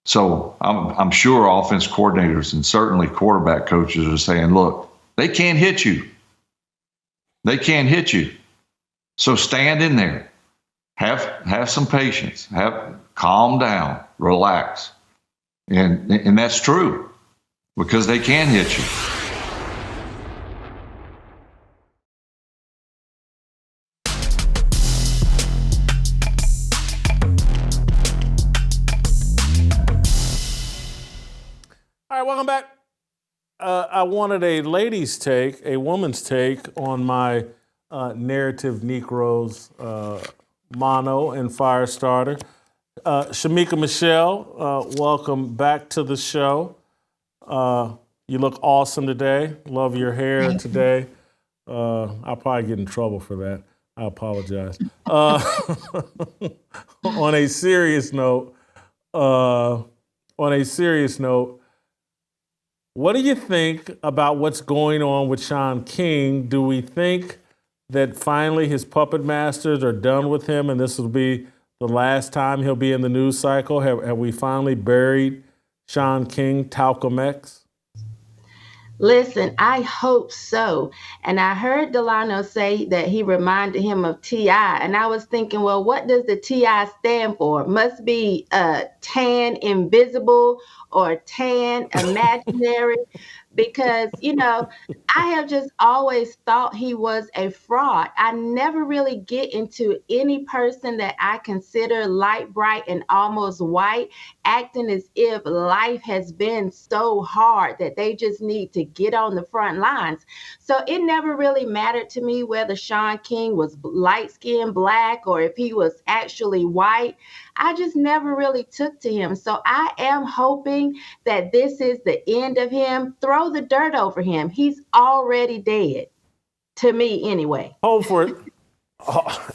So I'm sure offense coordinators and certainly quarterback coaches are saying, look, they can't hit you. They can't hit you. So stand in there. Have some patience. Calm down. Relax. And that's true because they can hit you. All right, welcome back. I wanted a lady's take, a woman's take on my narrative Negroes mono and fire starter. Shemeka Michelle, welcome back to the show. You look awesome today. Love your hair today. I'll probably get in trouble for that. I apologize. On a serious note, what do you think about what's going on with Shaun King? Do we think that finally his puppet masters are done with him and this will be the last time he'll be in the news cycle? Have we finally buried Shaun King, Talcum X? Listen, I hope so. And I heard Delano say that he reminded him of T.I. And I was thinking, well, what does the T.I. stand for? Must be tan invisible or tan imaginary. Because, I have just always thought he was a fraud. I never really get into any person that I consider light, bright, and almost white, acting as if life has been so hard that they just need to get on the front lines. So it never really mattered to me whether Shaun King was light-skinned, black, or if he was actually white. I just never really took to him. So I am hoping that this is the end of him. Throw the dirt over him. He's already dead, to me anyway. Hold for it.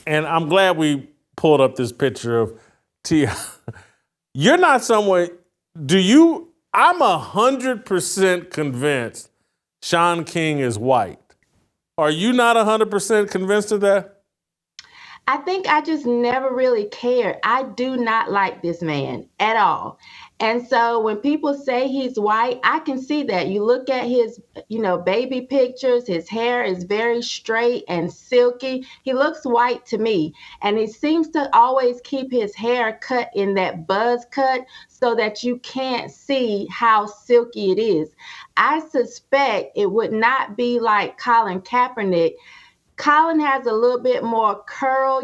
And I'm glad we pulled up this picture of T.I. You're not somewhere, I'm 100% convinced Shaun King is white. Are you not 100% convinced of that? I think I just never really cared. I do not like this man at all. And so when people say he's white, I can see that. You look at his, baby pictures, his hair is very straight and silky. He looks white to me. And he seems to always keep his hair cut in that buzz cut so that you can't see how silky it is. I suspect it would not be like Colin Kaepernick. Colin has a little bit more curl,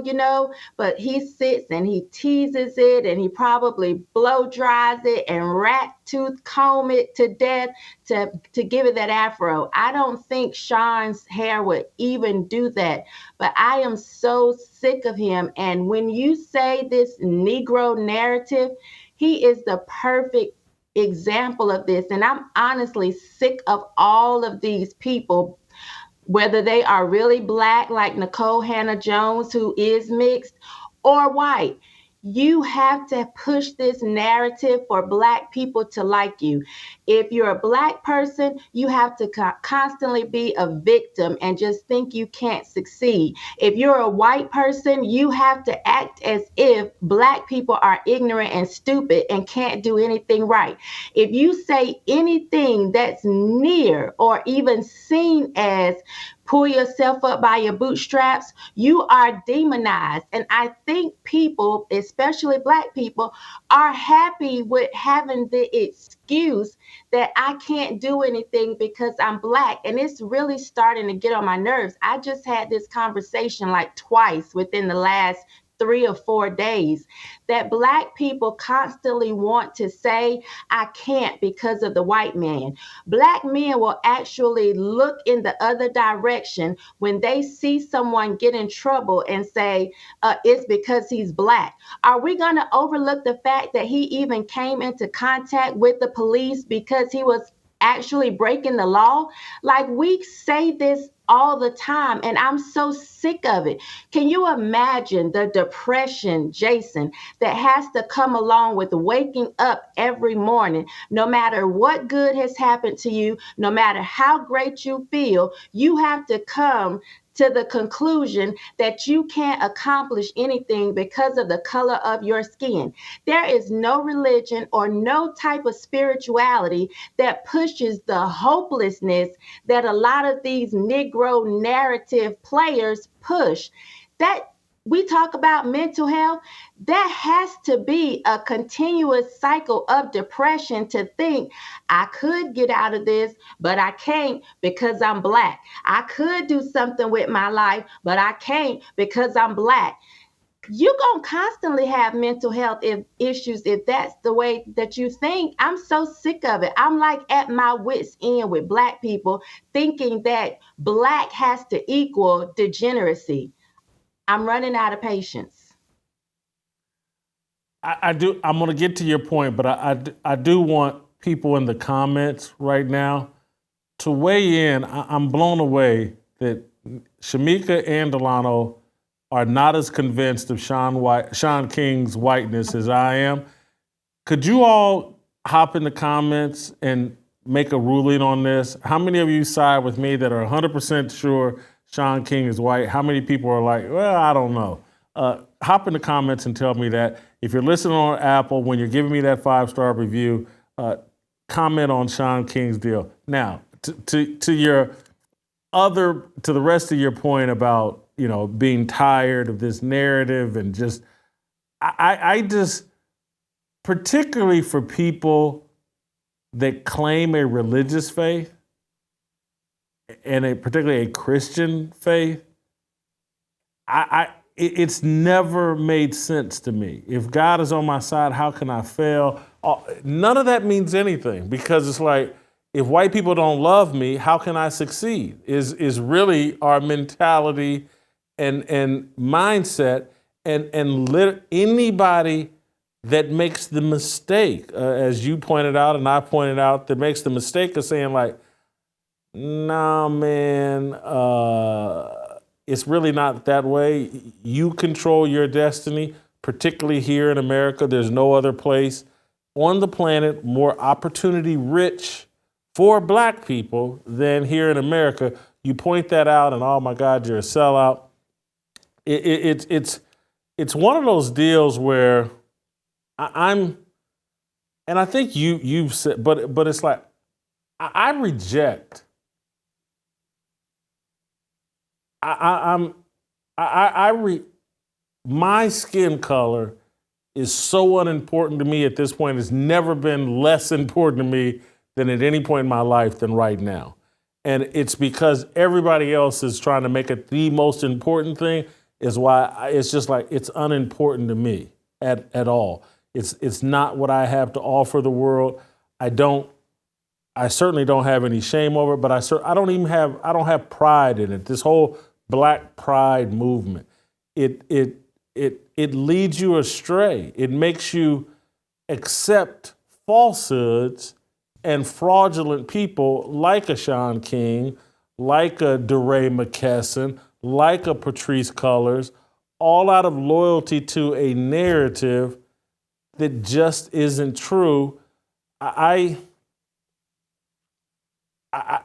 but he sits and he teases it and he probably blow dries it and rat tooth comb it to death to give it that afro. I don't think Shaun's hair would even do that, but I am so sick of him. And when you say this Negro narrative, he is the perfect example of this. And I'm honestly sick of all of these people, whether they are really black like Nicole Hannah-Jones, who is mixed, or white. You have to push this narrative for Black people to like you. If you're a Black person, you have to constantly be a victim and just think you can't succeed. If you're a white person, you have to act as if Black people are ignorant and stupid and can't do anything right. If you say anything that's near or even seen as pull yourself up by your bootstraps, you are demonized. And I think people, especially Black people, are happy with having the excuse that I can't do anything because I'm Black. And it's really starting to get on my nerves. I just had this conversation like twice within the last 3 or 4 days, that Black people constantly want to say, I can't because of the white man. Black men will actually look in the other direction when they see someone get in trouble and say, it's because he's Black. Are we going to overlook the fact that he even came into contact with the police because he was actually breaking the law? Like, we say this all the time, and I'm so sick of it. Can you imagine the depression, Jason, that has to come along with waking up every morning? No matter what good has happened to you, no matter how great you feel, you have to come to the conclusion that you can't accomplish anything because of the color of your skin. There is no religion or no type of spirituality that pushes the hopelessness that a lot of these Negro narrative players push. That we talk about mental health, that has to be a continuous cycle of depression to think I could get out of this, but I can't because I'm Black. I could do something with my life, but I can't because I'm Black. You're going to constantly have mental health issues if that's the way that you think. I'm so sick of it. I'm like at my wit's end with Black people thinking that Black has to equal degeneracy. I'm running out of patience. I do. I'm going to get to your point, but I do want people in the comments right now to weigh in. I'm blown away that Shemeka and Delano are not as convinced of Shaun King's whiteness as I am. Could you all hop in the comments and make a ruling on this? How many of you side with me that are 100% sure Shaun King is white? How many people are like, well, I don't know? Hop in the comments and tell me that. If you're listening on Apple, when you're giving me that 5-star review, comment on Shaun King's deal. Now, to the rest of your point about, being tired of this narrative and just, I just, particularly for people that claim a religious faith and particularly a Christian faith, it's never made sense to me. If God is on my side, how can I fail? None of that means anything, because it's like, if white people don't love me, how can I succeed? Is really our mentality and mindset, and anybody that makes the mistake, as you pointed out and I pointed out, that makes the mistake of saying like, nah, man, it's really not that way. You control your destiny, particularly here in America. There's no other place on the planet more opportunity rich for Black people than here in America. You point that out and, oh my God, you're a sellout. It's one of those deals where and I think you've said, but it's like, I reject. My skin color is so unimportant to me at this point. It's never been less important to me than at any point in my life than right now. And it's because everybody else is trying to make it the most important thing, is why it's just like, it's unimportant to me at all. It's not what I have to offer the world. I certainly don't have any shame over it, but I don't have pride in it. This whole Black pride movement, it leads you astray. It makes you accept falsehoods and fraudulent people like a Shaun King, like a DeRay McKesson, like a Patrice Cullors, all out of loyalty to a narrative that just isn't true. I'm at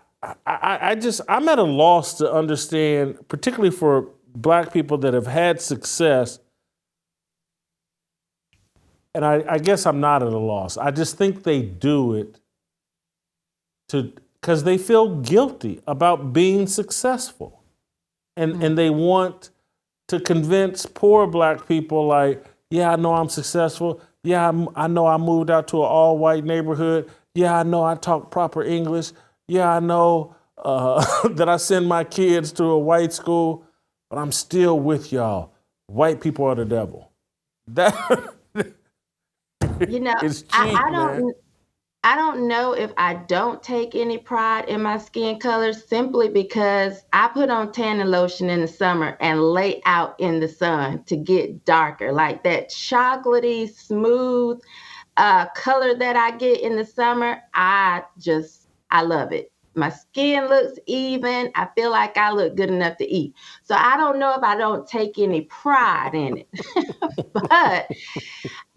a loss to understand, particularly for Black people that have had success. And I guess I'm not at a loss. I just think they do it because they feel guilty about being successful. And they want to convince poor Black people like, yeah, I know I'm successful. Yeah, I know I moved out to an all-white neighborhood. Yeah, I know I talk proper English. Yeah, I know that I send my kids to a white school, but I'm still with y'all. White people are the devil. That is cheap, man. I don't know if I don't take any pride in my skin color, simply because I put on tanning lotion in the summer and lay out in the sun to get darker. Like that chocolatey, smooth color that I get in the summer, I love it. My skin looks even. I feel like I look good enough to eat. So I don't know if I don't take any pride in it. But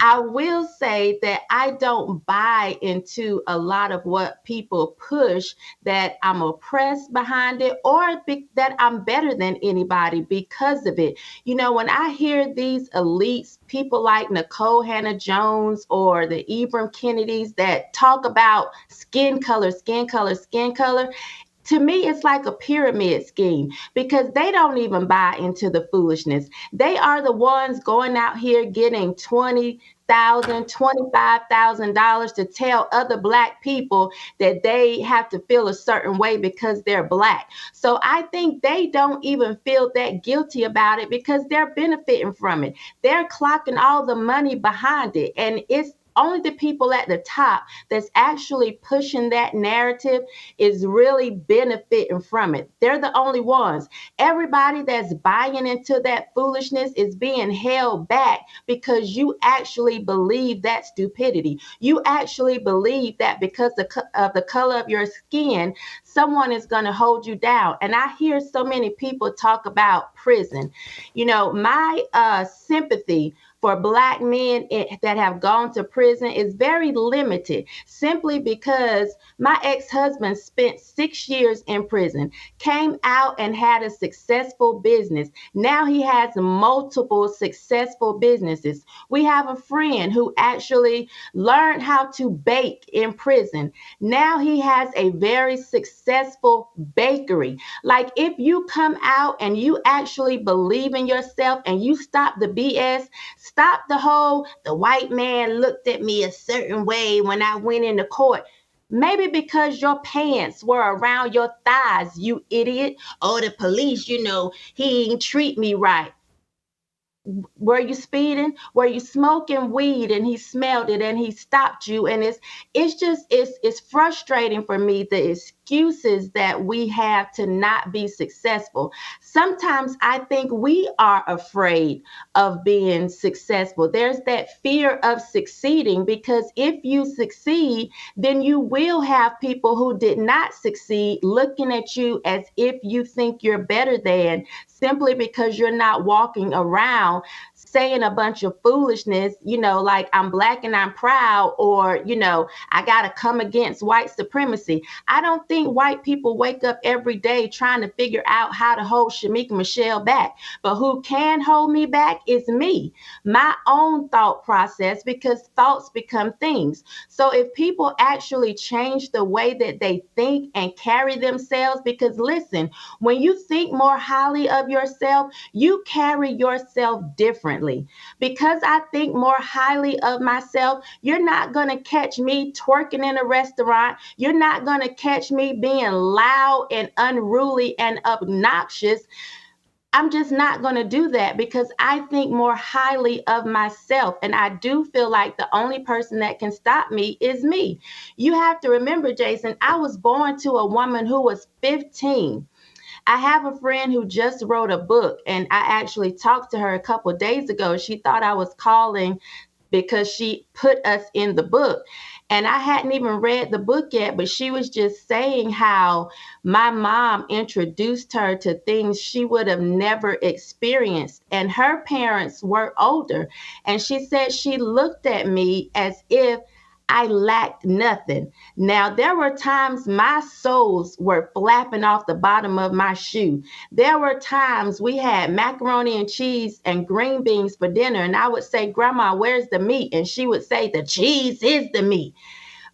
I will say that I don't buy into a lot of what people push, that I'm oppressed behind it, or that I'm better than anybody because of it. You know, when I hear these elites, people like Nicole Hannah-Jones or the Ibram Kennedys that talk about skin color, skin color, skin color, to me, it's like a pyramid scheme because they don't even buy into the foolishness. They are the ones going out here getting $20,000, $25,000 to tell other Black people that they have to feel a certain way because they're Black. So I think they don't even feel that guilty about it because they're benefiting from it. They're clocking all the money behind it. And it's only the people at the top that's actually pushing that narrative is really benefiting from it. They're the only ones. Everybody that's buying into that foolishness is being held back because you actually believe that stupidity. You actually believe that because of the color of your skin, someone is going to hold you down. And I hear so many people talk about prison. You know, my sympathy for Black men that have gone to prison is very limited, simply because my ex-husband spent 6 years in prison, came out and had a successful business. Now he has multiple successful businesses. We have a friend who actually learned how to bake in prison. Now he has a very successful bakery. Like, if you come out and you actually believe in yourself and you stop the BS, stop the white man looked at me a certain way when I went into court. Maybe because your pants were around your thighs, you idiot. Oh, the police, he ain't treat me right. Were you speeding? Were you smoking weed and he smelled it and he stopped you? And it's frustrating for me, the excuses that we have to not be successful. Sometimes I think we are afraid of being successful. There's that fear of succeeding, because if you succeed, then you will have people who did not succeed looking at you as if you think you're better than, simply because you're not walking around saying a bunch of foolishness, like I'm Black and I'm proud, or, I got to come against white supremacy. I don't think white people wake up every day trying to figure out how to hold Shemeka Michelle back. But who can hold me back is me, my own thought process, because thoughts become things. So if people actually change the way that they think and carry themselves, because listen, when you think more highly of yourself, you carry yourself differently. Because I think more highly of myself, you're not going to catch me twerking in a restaurant. You're not going to catch me being loud and unruly and obnoxious. I'm just not going to do that, because I think more highly of myself. And I do feel like the only person that can stop me is me. You have to remember, Jason, I was born to a woman who was 15. I have a friend who just wrote a book, and I actually talked to her a couple of days ago. She thought I was calling because she put us in the book. And I hadn't even read the book yet, but she was just saying how my mom introduced her to things she would have never experienced. And her parents were older. And she said she looked at me as if I lacked nothing. Now, there were times my soles were flapping off the bottom of my shoe. There were times we had macaroni and cheese and green beans for dinner, and I would say, Grandma, where's the meat? And she would say, the cheese is the meat.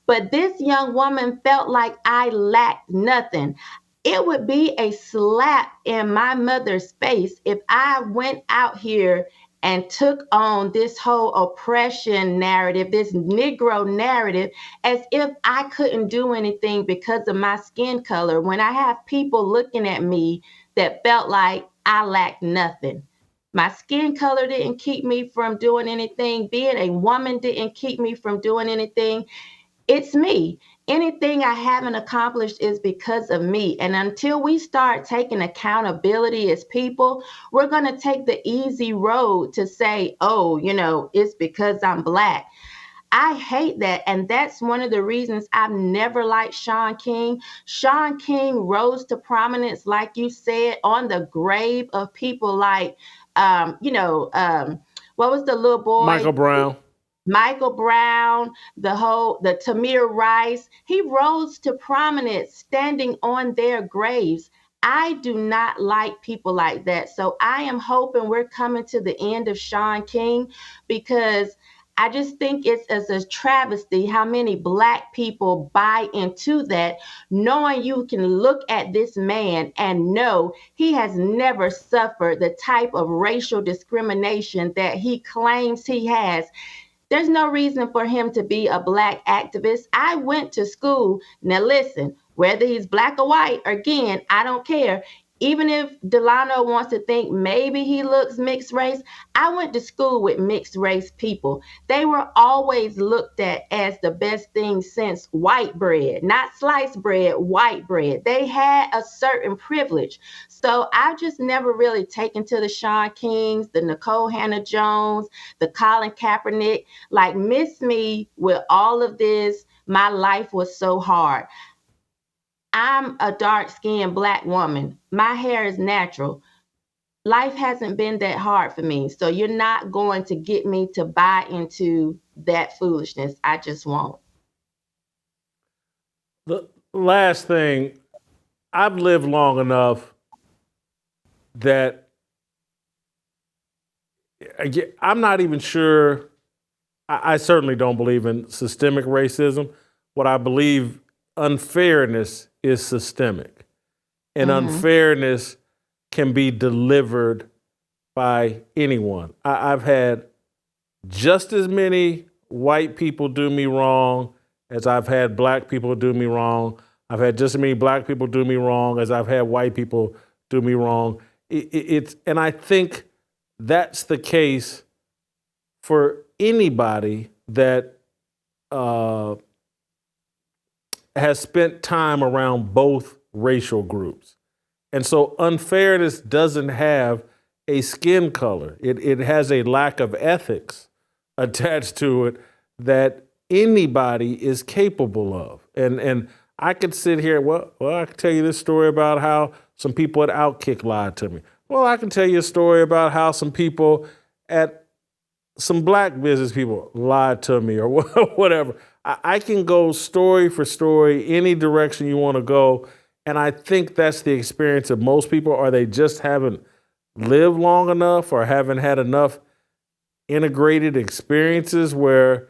But this young woman felt like I lacked nothing. It would be a slap in my mother's face if I went out here and took on this whole oppression narrative, this Negro narrative, as if I couldn't do anything because of my skin color, when I have people looking at me that felt like I lacked nothing. My skin color didn't keep me from doing anything. Being a woman didn't keep me from doing anything. It's me. Anything I haven't accomplished is because of me. And until we start taking accountability as people, we're going to take the easy road to say, oh, it's because I'm Black. I hate that. And that's one of the reasons I've never liked Shaun King. Shaun King rose to prominence, like you said, on the grave of people like, what was the little boy? Michael Brown. Michael Brown, the Tamir Rice. He rose to prominence standing on their graves. I do not like people like that. So I am hoping we're coming to the end of Shaun King, because I just think it's a travesty how many Black people buy into that, knowing you can look at this man and know he has never suffered the type of racial discrimination that he claims he has. There's no reason for him to be a Black activist. I went to school. Now, listen, whether he's Black or white, again, I don't care. Even if Delano wants to think maybe he looks mixed race, I went to school with mixed race people. They were always looked at as the best thing since white bread, not sliced bread, white bread. They had a certain privilege. So I've just never really taken to the Shaun Kings, the Nicole Hannah-Jones, the Colin Kaepernick. Like, miss me with all of this. My life was so hard. I'm a dark-skinned Black woman. My hair is natural. Life hasn't been that hard for me. So you're not going to get me to buy into that foolishness. I just won't. The last thing, I've lived long enough that I'm not even sure. I certainly don't believe in systemic racism. What I believe, unfairness is systemic. And unfairness can be delivered by anyone. I've had just as many white people do me wrong as I've had Black people do me wrong. I've had just as many Black people do me wrong as I've had white people do me wrong. And I think that's the case for anybody that has spent time around both racial groups. And so unfairness doesn't have a skin color. It has a lack of ethics attached to it that anybody is capable of. And I could sit here, well, I can tell you this story about how some people at Outkick lied to me. Well, I can tell you a story about how some people at some Black business people lied to me or whatever. I can go story for story, any direction you want to go. And I think that's the experience of most people, or they just haven't lived long enough or haven't had enough integrated experiences where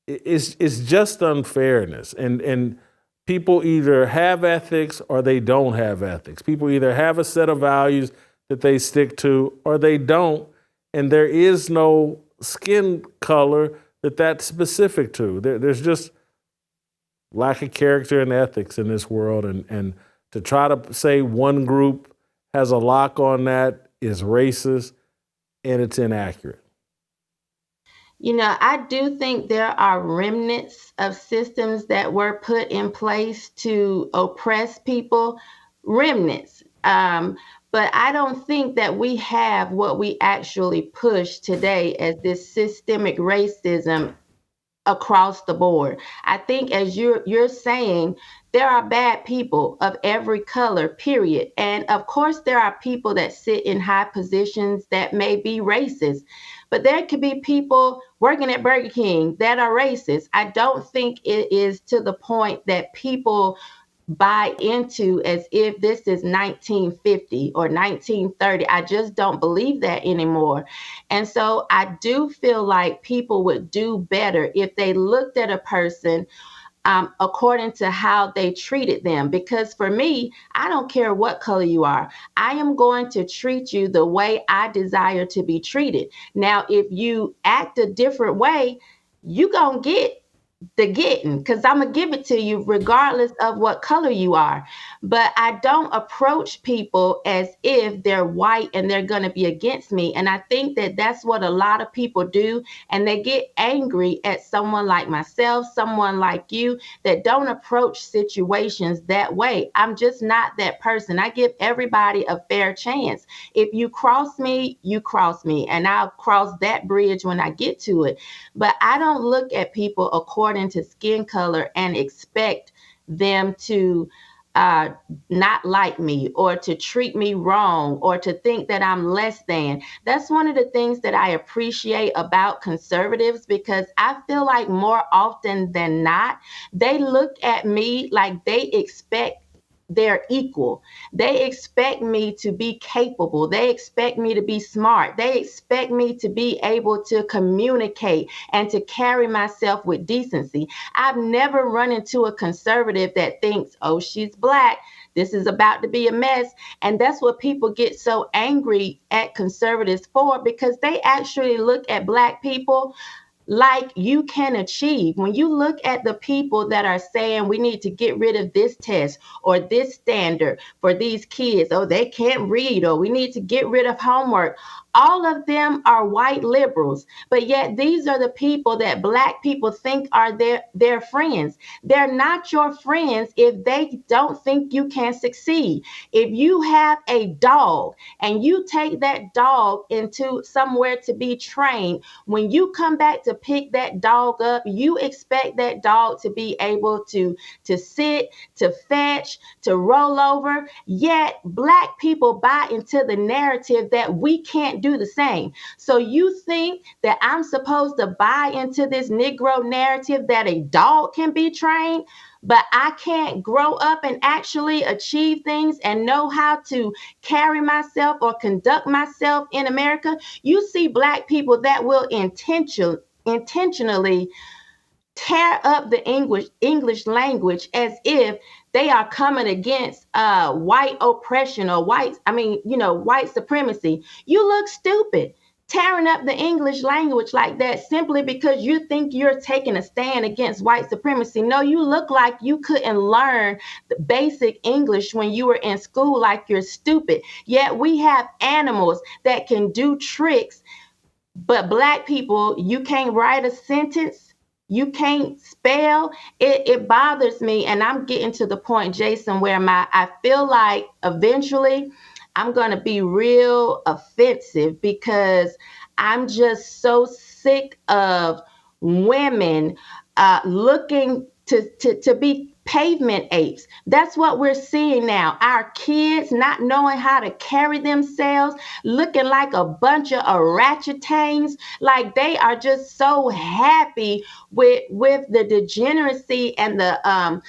it's just unfairness. And people either have ethics or they don't have ethics. People either have a set of values that they stick to or they don't. And there is no skin color that's specific to. There's just lack of character and ethics in this world. And to try to say one group has a lock on that is racist, and it's inaccurate. You know, I do think there are remnants of systems that were put in place to oppress people, remnants. But I don't think that we have what we actually push today as this systemic racism across the board. I think, as you're saying, there are bad people of every color, period. And of course, there are people that sit in high positions that may be racist. But there could be people working at Burger King that are racist. I don't think it is to the point that people buy into as if this is 1950 or 1930. I just don't believe that anymore. And so I do feel like people would do better if they looked at a person according to how they treated them. Because for me, I don't care what color you are. I am going to treat you the way I desire to be treated. Now, if you act a different way, you're going to get the getting, because I'm gonna give it to you regardless of what color you are. But I don't approach people as if they're white and they're gonna be against me. And I think that that's what a lot of people do, and they get angry at someone like myself, someone like you, that don't approach situations that way. I'm just not that person. I give everybody a fair chance. If you cross me, you cross me, and I'll cross that bridge when I get to it. But I don't look at people according to skin color and expect them to not like me or to treat me wrong or to think that I'm less than. That's one of the things that I appreciate about conservatives, because I feel like more often than not, they look at me like they expect they're equal. They expect me to be capable. They expect me to be smart. They expect me to be able to communicate and to carry myself with decency. I've never run into a conservative that thinks, oh, she's black, this is about to be a mess. And that's what people get so angry at conservatives for, because they actually look at black people like you can achieve. When you look at the people that are saying we need to get rid of this test or this standard for these kids, oh, they can't read, or we need to get rid of homework, all of them are white liberals. But yet these are the people that black people think are their friends. They're not your friends if they don't think you can succeed. If you have a dog and you take that dog into somewhere to be trained, when you come back to pick that dog up, you expect that dog to be able to sit, to fetch, to roll over. Yet black people buy into the narrative that we can't do the same. So you think that I'm supposed to buy into this Negro narrative that a dog can be trained, but I can't grow up and actually achieve things and know how to carry myself or conduct myself in America? You see black people that will intentionally tear up the English language as if they are coming against white oppression or white supremacy. You look stupid tearing up the English language like that simply because you think you're taking a stand against white supremacy. No, you look like you couldn't learn the basic English when you were in school, like you're stupid. Yet we have animals that can do tricks, but black people, you can't write a sentence. You can't spell. It bothers me. And I'm getting to the point, Jason, where I feel like eventually I'm going to be real offensive, because I'm just so sick of women looking to be pavement apes. That's what we're seeing now. Our kids not knowing how to carry themselves, looking like a bunch of orangutans. Like they are just so happy with the degeneracy and the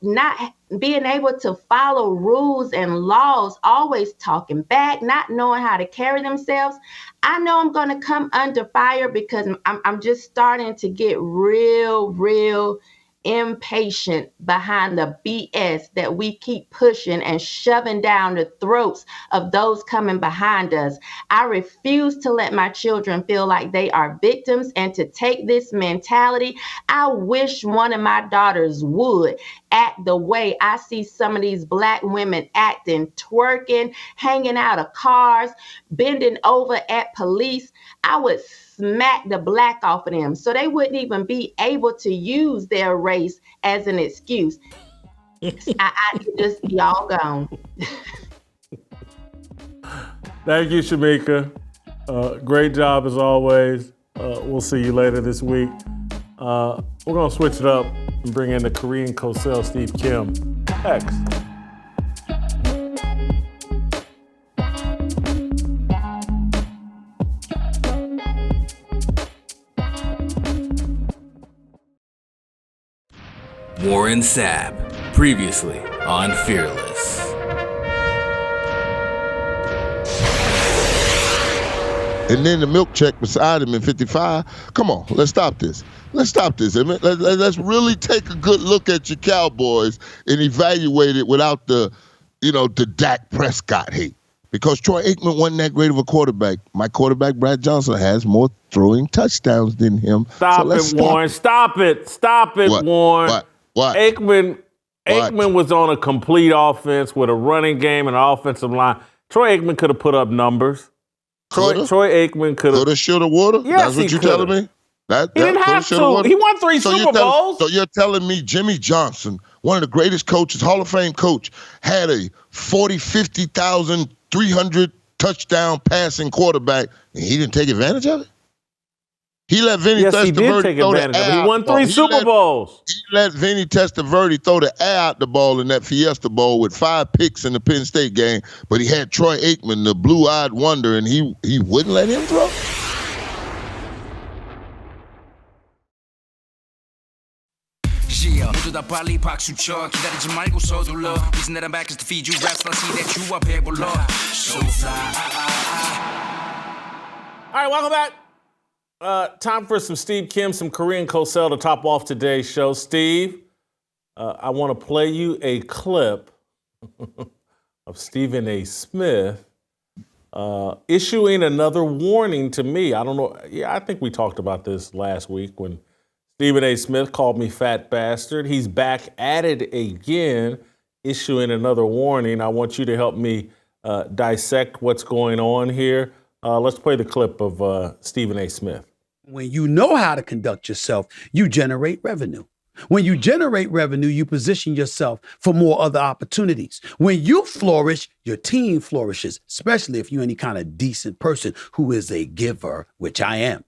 not being able to follow rules and laws, always talking back, not knowing how to carry themselves. I know I'm going to come under fire, because I'm just starting to get real impatient behind the BS that we keep pushing and shoving down the throats of those coming behind us. I refuse to let my children feel like they are victims and to take this mentality. I wish one of my daughters would act the way I see some of these black women acting, twerking, hanging out of cars, bending over at police. I would smack the black off of them so they wouldn't even be able to use their race as an excuse. I just be all gone. Thank you, Shemeka. Great job as always. We'll see you later this week. We're going to switch it up and bring in the Korean co-sell Steve Kim next. Warren Sapp, previously on Fearless. And then the milk check beside him in 55. Come on, let's stop this. Let's really take a good look at your Cowboys and evaluate it without the Dak Prescott hate. because Troy Aikman wasn't that great of a quarterback. My quarterback, Brad Johnson, has more throwing touchdowns than him. Stop it, Warren. Stop it. Stop it, What? Warren. What? Aikman was on a complete offense with a running game and an offensive line. Troy Aikman could have put up numbers. Troy Aikman could have. Coulda, shoulda, woulda? Yes, That's what you're telling me? He didn't have to. He won 3 Super Bowls. So you're telling me Jimmy Johnson, one of the greatest coaches, Hall of Fame coach, had a 40, 50,000, 300 touchdown passing quarterback, and he didn't take advantage of it? He let Vinny Testaverde throw the air. He won 3 Super Bowls. He let Vinny Testaverde throw the air out the ball in that Fiesta Bowl with 5 picks in the Penn State game, but he had Troy Aikman, the blue-eyed wonder, and he wouldn't let him throw? 모두 다 빨리 박수 쳐 기다리지 말고 서둘러 Reason that I'm back is to feed you raps I see that you are 배불러 So fly All right, welcome back. Time for some Steve Kim, some Korean Cosell to top off today's show. Steve, I want to play you a clip of Stephen A. Smith issuing another warning to me. I don't know. Yeah, I think we talked about this last week when Stephen A. Smith called me fat bastard. He's back at it again, issuing another warning. I want you to help me dissect what's going on here. Let's play the clip of Stephen A. Smith. When you know how to conduct yourself, you generate revenue. When you generate revenue, you position yourself for more other opportunities. When you flourish, your team flourishes, especially if you're any kind of decent person who is a giver, which I am.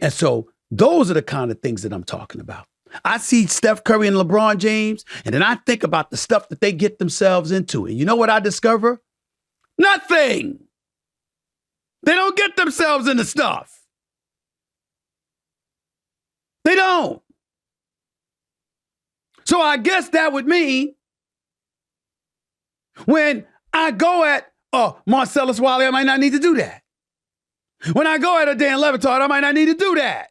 And so those are the kind of things that I'm talking about. I see Steph Curry and LeBron James, and then I think about the stuff that they get themselves into. And you know what I discover? Nothing. They don't get themselves into stuff. They don't. So I guess that would mean when I go at Marcellus Wiley, I might not need to do that. When I go at a Dan Levitard, I might not need to do that.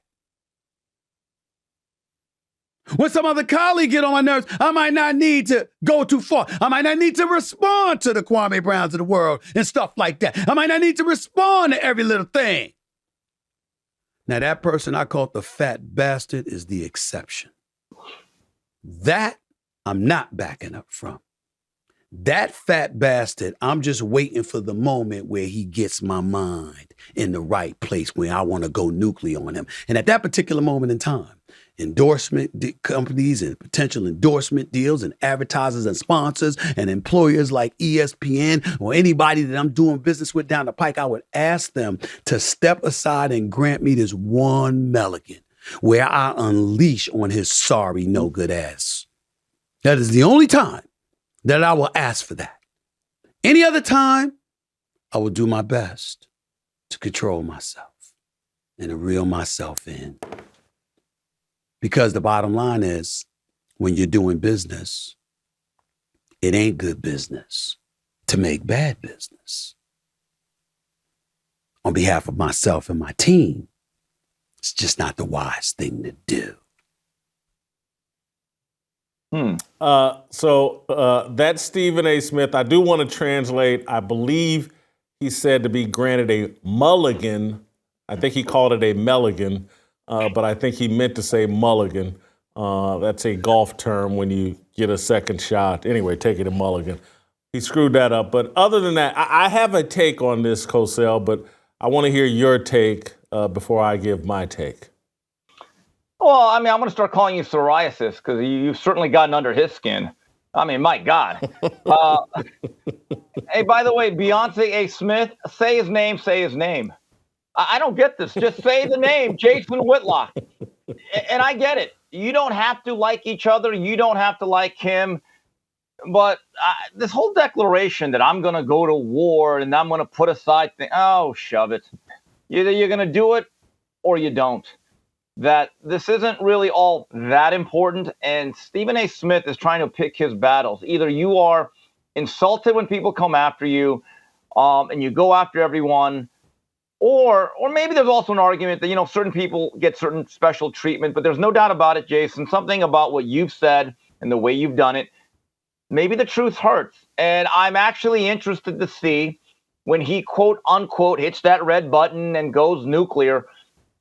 When some other colleague get on my nerves, I might not need to go too far. I might not need to respond to the Kwame Browns of the world and stuff like that. I might not need to respond to every little thing. Now, that person I called the fat bastard is the exception. That I'm not backing up from. That fat bastard, I'm just waiting for the moment where he gets my mind in the right place where I want to go nuclear on him. And at that particular moment in time, endorsement companies and potential endorsement deals and advertisers and sponsors and employers like ESPN or anybody that I'm doing business with down the pike, I would ask them to step aside and grant me this one mulligan where I unleash on his sorry, no good ass. That is the only time that I will ask for that. Any other time, I will do my best to control myself and to reel myself in. Because the bottom line is, when you're doing business, it ain't good business to make bad business. On behalf of myself and my team, it's just not the wise thing to do. So that's Stephen A. Smith. I do want to translate. I believe he said to be granted a mulligan. I think he called it a mulligan, but I think he meant to say mulligan. That's a golf term when you get a second shot. Anyway, take it a mulligan. He screwed that up. But other than that, I have a take on this, Cosell, but I want to hear your take before I give my take. Well, I mean, I'm going to start calling you psoriasis because you've certainly gotten under his skin. I mean, my God. Hey, by the way, Beyonce A. Smith, say his name, say his name. I don't get this. Just say the name, Jason Whitlock. And I get it. You don't have to like each other. You don't have to like him. But this whole declaration that I'm going to go to war and I'm going to put aside things, oh, shove it. Either you're going to do it or you don't. That this isn't really all that important. And Stephen A. Smith is trying to pick his battles. Either you are insulted when people come after you and you go after everyone, or maybe there's also an argument that, you know, certain people get certain special treatment. But there's no doubt about it, Jason, something about what you've said and the way you've done it maybe the truth hurts. And I'm actually interested to see when he quote unquote hits that red button and goes nuclear,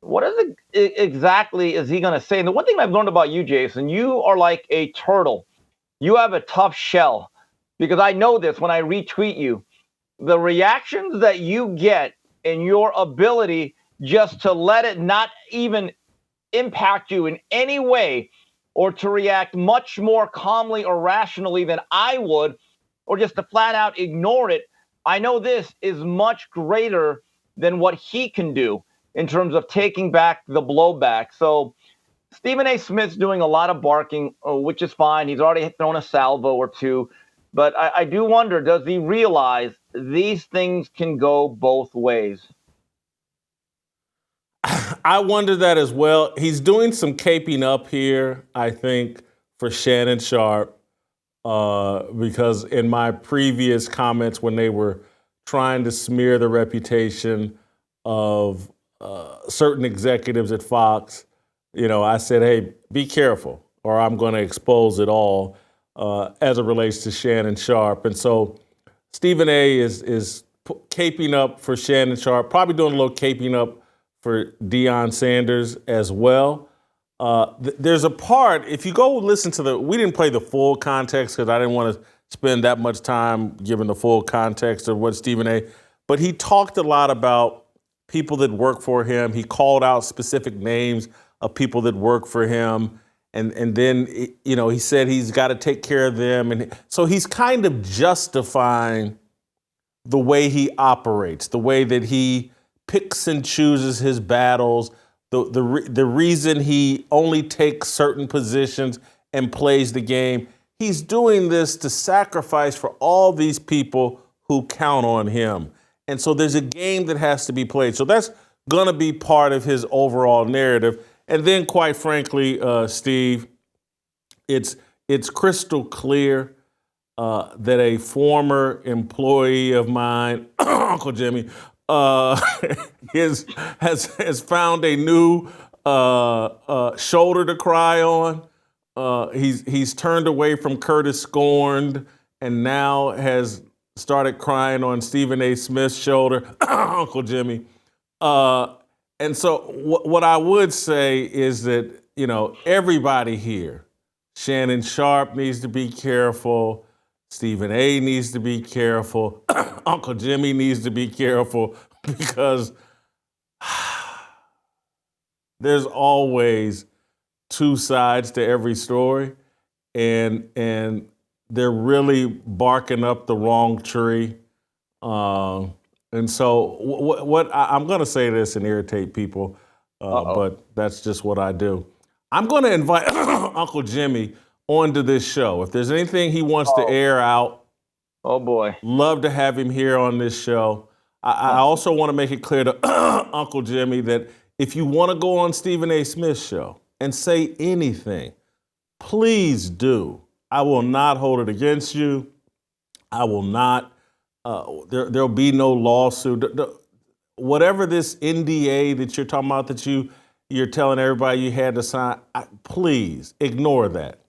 what is it exactly is he going to say? And the one thing I've learned about you, Jason, you are like a turtle. You have a tough shell, because I know this when I retweet you. The reactions that you get and your ability just to let it not even impact you in any way, or to react much more calmly or rationally than I would, or just to flat out ignore it. I know this is much greater than what he can do in terms of taking back the blowback. So Stephen A. Smith's doing a lot of barking, which is fine. He's already thrown a salvo or two. But I do wonder, does he realize these things can go both ways? I wonder that as well. He's doing some caping up here, I think, for Shannon Sharp, because in my previous comments when they were trying to smear the reputation of certain executives at Fox, I said, hey, be careful or I'm going to expose it all as it relates to Shannon Sharp. And so Stephen A. is caping up for Shannon Sharp, probably doing a little caping up for Deion Sanders as well. There's a part, if you go listen to we didn't play the full context because I didn't want to spend that much time giving the full context of what Stephen A., but he talked a lot about people that work for him. He called out specific names of people that work for him. And then, he said he's got to take care of them. And so he's kind of justifying the way he operates, the way that he picks and chooses his battles, the reason he only takes certain positions and plays the game. He's doing this to sacrifice for all these people who count on him. And so there's a game that has to be played. So that's going to be part of his overall narrative. And then, quite frankly, Steve, it's crystal clear that a former employee of mine, Uncle Jimmy, has found a new shoulder to cry on. He's turned away from Curtis Scorned and now has started crying on Stephen A. Smith's shoulder, Uncle Jimmy. And so what I would say is that, everybody here, Shannon Sharp needs to be careful. Stephen A. needs to be careful. Uncle Jimmy needs to be careful because there's always two sides to every story. And they're really barking up the wrong tree. And so what I'm going to say this and irritate people, but that's just what I do. I'm going to invite Uncle Jimmy onto this show. If there's anything he wants to air out, oh boy, love to have him here on this show. I also want to make it clear to Uncle Jimmy that if you want to go on Stephen A. Smith's show and say anything, please do. I will not hold it against you. I will not. There'll be no lawsuit. Whatever this NDA that you're talking about that you're telling everybody you had to sign, please ignore that.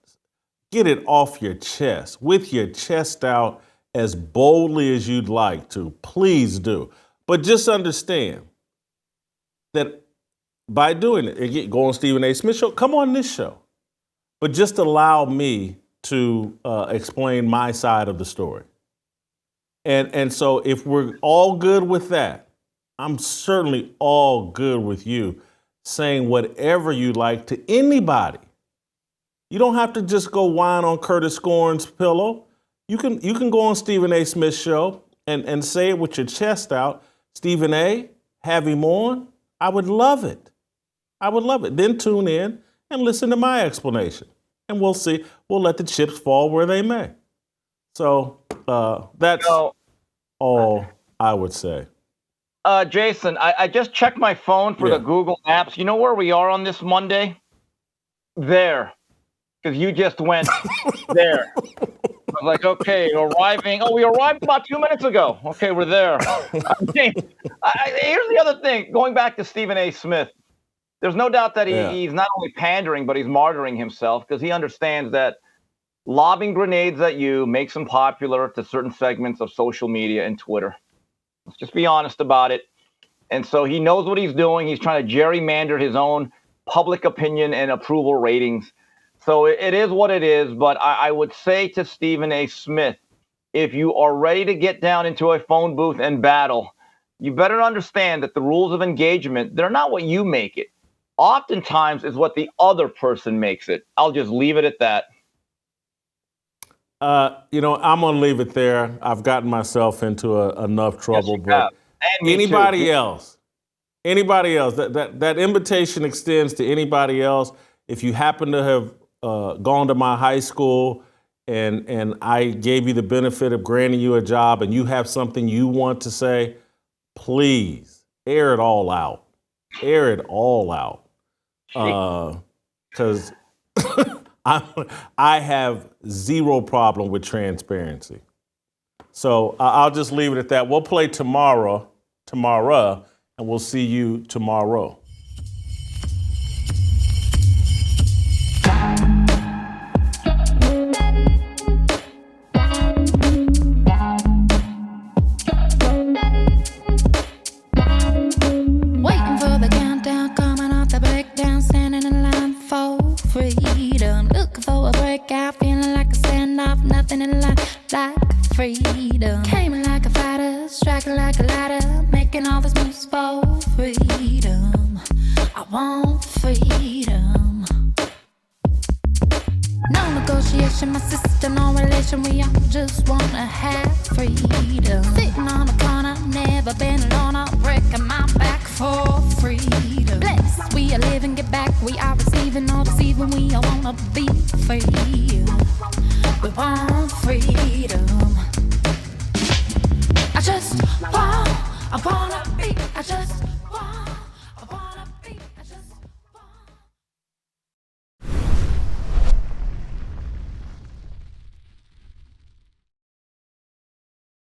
Get it off your chest, with your chest out as boldly as you'd like to. Please do. But just understand that by doing it, go on Stephen A. Smith show, come on this show. But just allow me to explain my side of the story. And so if we're all good with that, I'm certainly all good with you saying whatever you like to anybody. You don't have to just go whine on Curtis Scorn's pillow. You can go on Stephen A. Smith's show and say it with your chest out. Stephen A., have him on. I would love it. I would love it. Then tune in and listen to my explanation. And we'll see. We'll let the chips fall where they may. So that's all I would say. Jason, I just checked my phone for the Google Maps. You know where we are on this Monday? There. Because you just went there. I was like, okay, arriving. Oh, we arrived about 2 minutes ago. Okay, we're there. Here's the other thing. Going back to Stephen A. Smith, there's no doubt that he's not only pandering, but he's martyring himself because he understands that lobbing grenades at you makes him popular to certain segments of social media and Twitter. Let's just be honest about it. And so he knows what he's doing. He's trying to gerrymander his own public opinion and approval ratings. So it is what it is. But I would say to Stephen A. Smith, if you are ready to get down into a phone booth and battle, you better understand that the rules of engagement, they're not what you make it. Oftentimes is what the other person makes it. I'll just leave it at that. I'm going to leave it there. I've gotten myself into enough trouble. Yes, but anybody else, that invitation extends to anybody else. If you happen to have gone to my high school and I gave you the benefit of granting you a job and you have something you want to say, please air it all out. Air it all out. Because I have zero problem with transparency. So I'll just leave it at that. We'll play tomorrow, and we'll see you tomorrow. Waiting for the countdown, coming off the breakdown, standing in line for freedom. Looking for a breakout, feeling like a standoff, nothing in life like freedom. Came in like a fighter, striking like a ladder, making all these moves for freedom. I want freedom. No negotiation, my sister, no relation. We all just wanna have freedom. Sitting on the corner, never been alone. I'm breaking my back for freedom. Blessed, we are living, get back. We are receiving, all deceiving. We all wanna be free. We want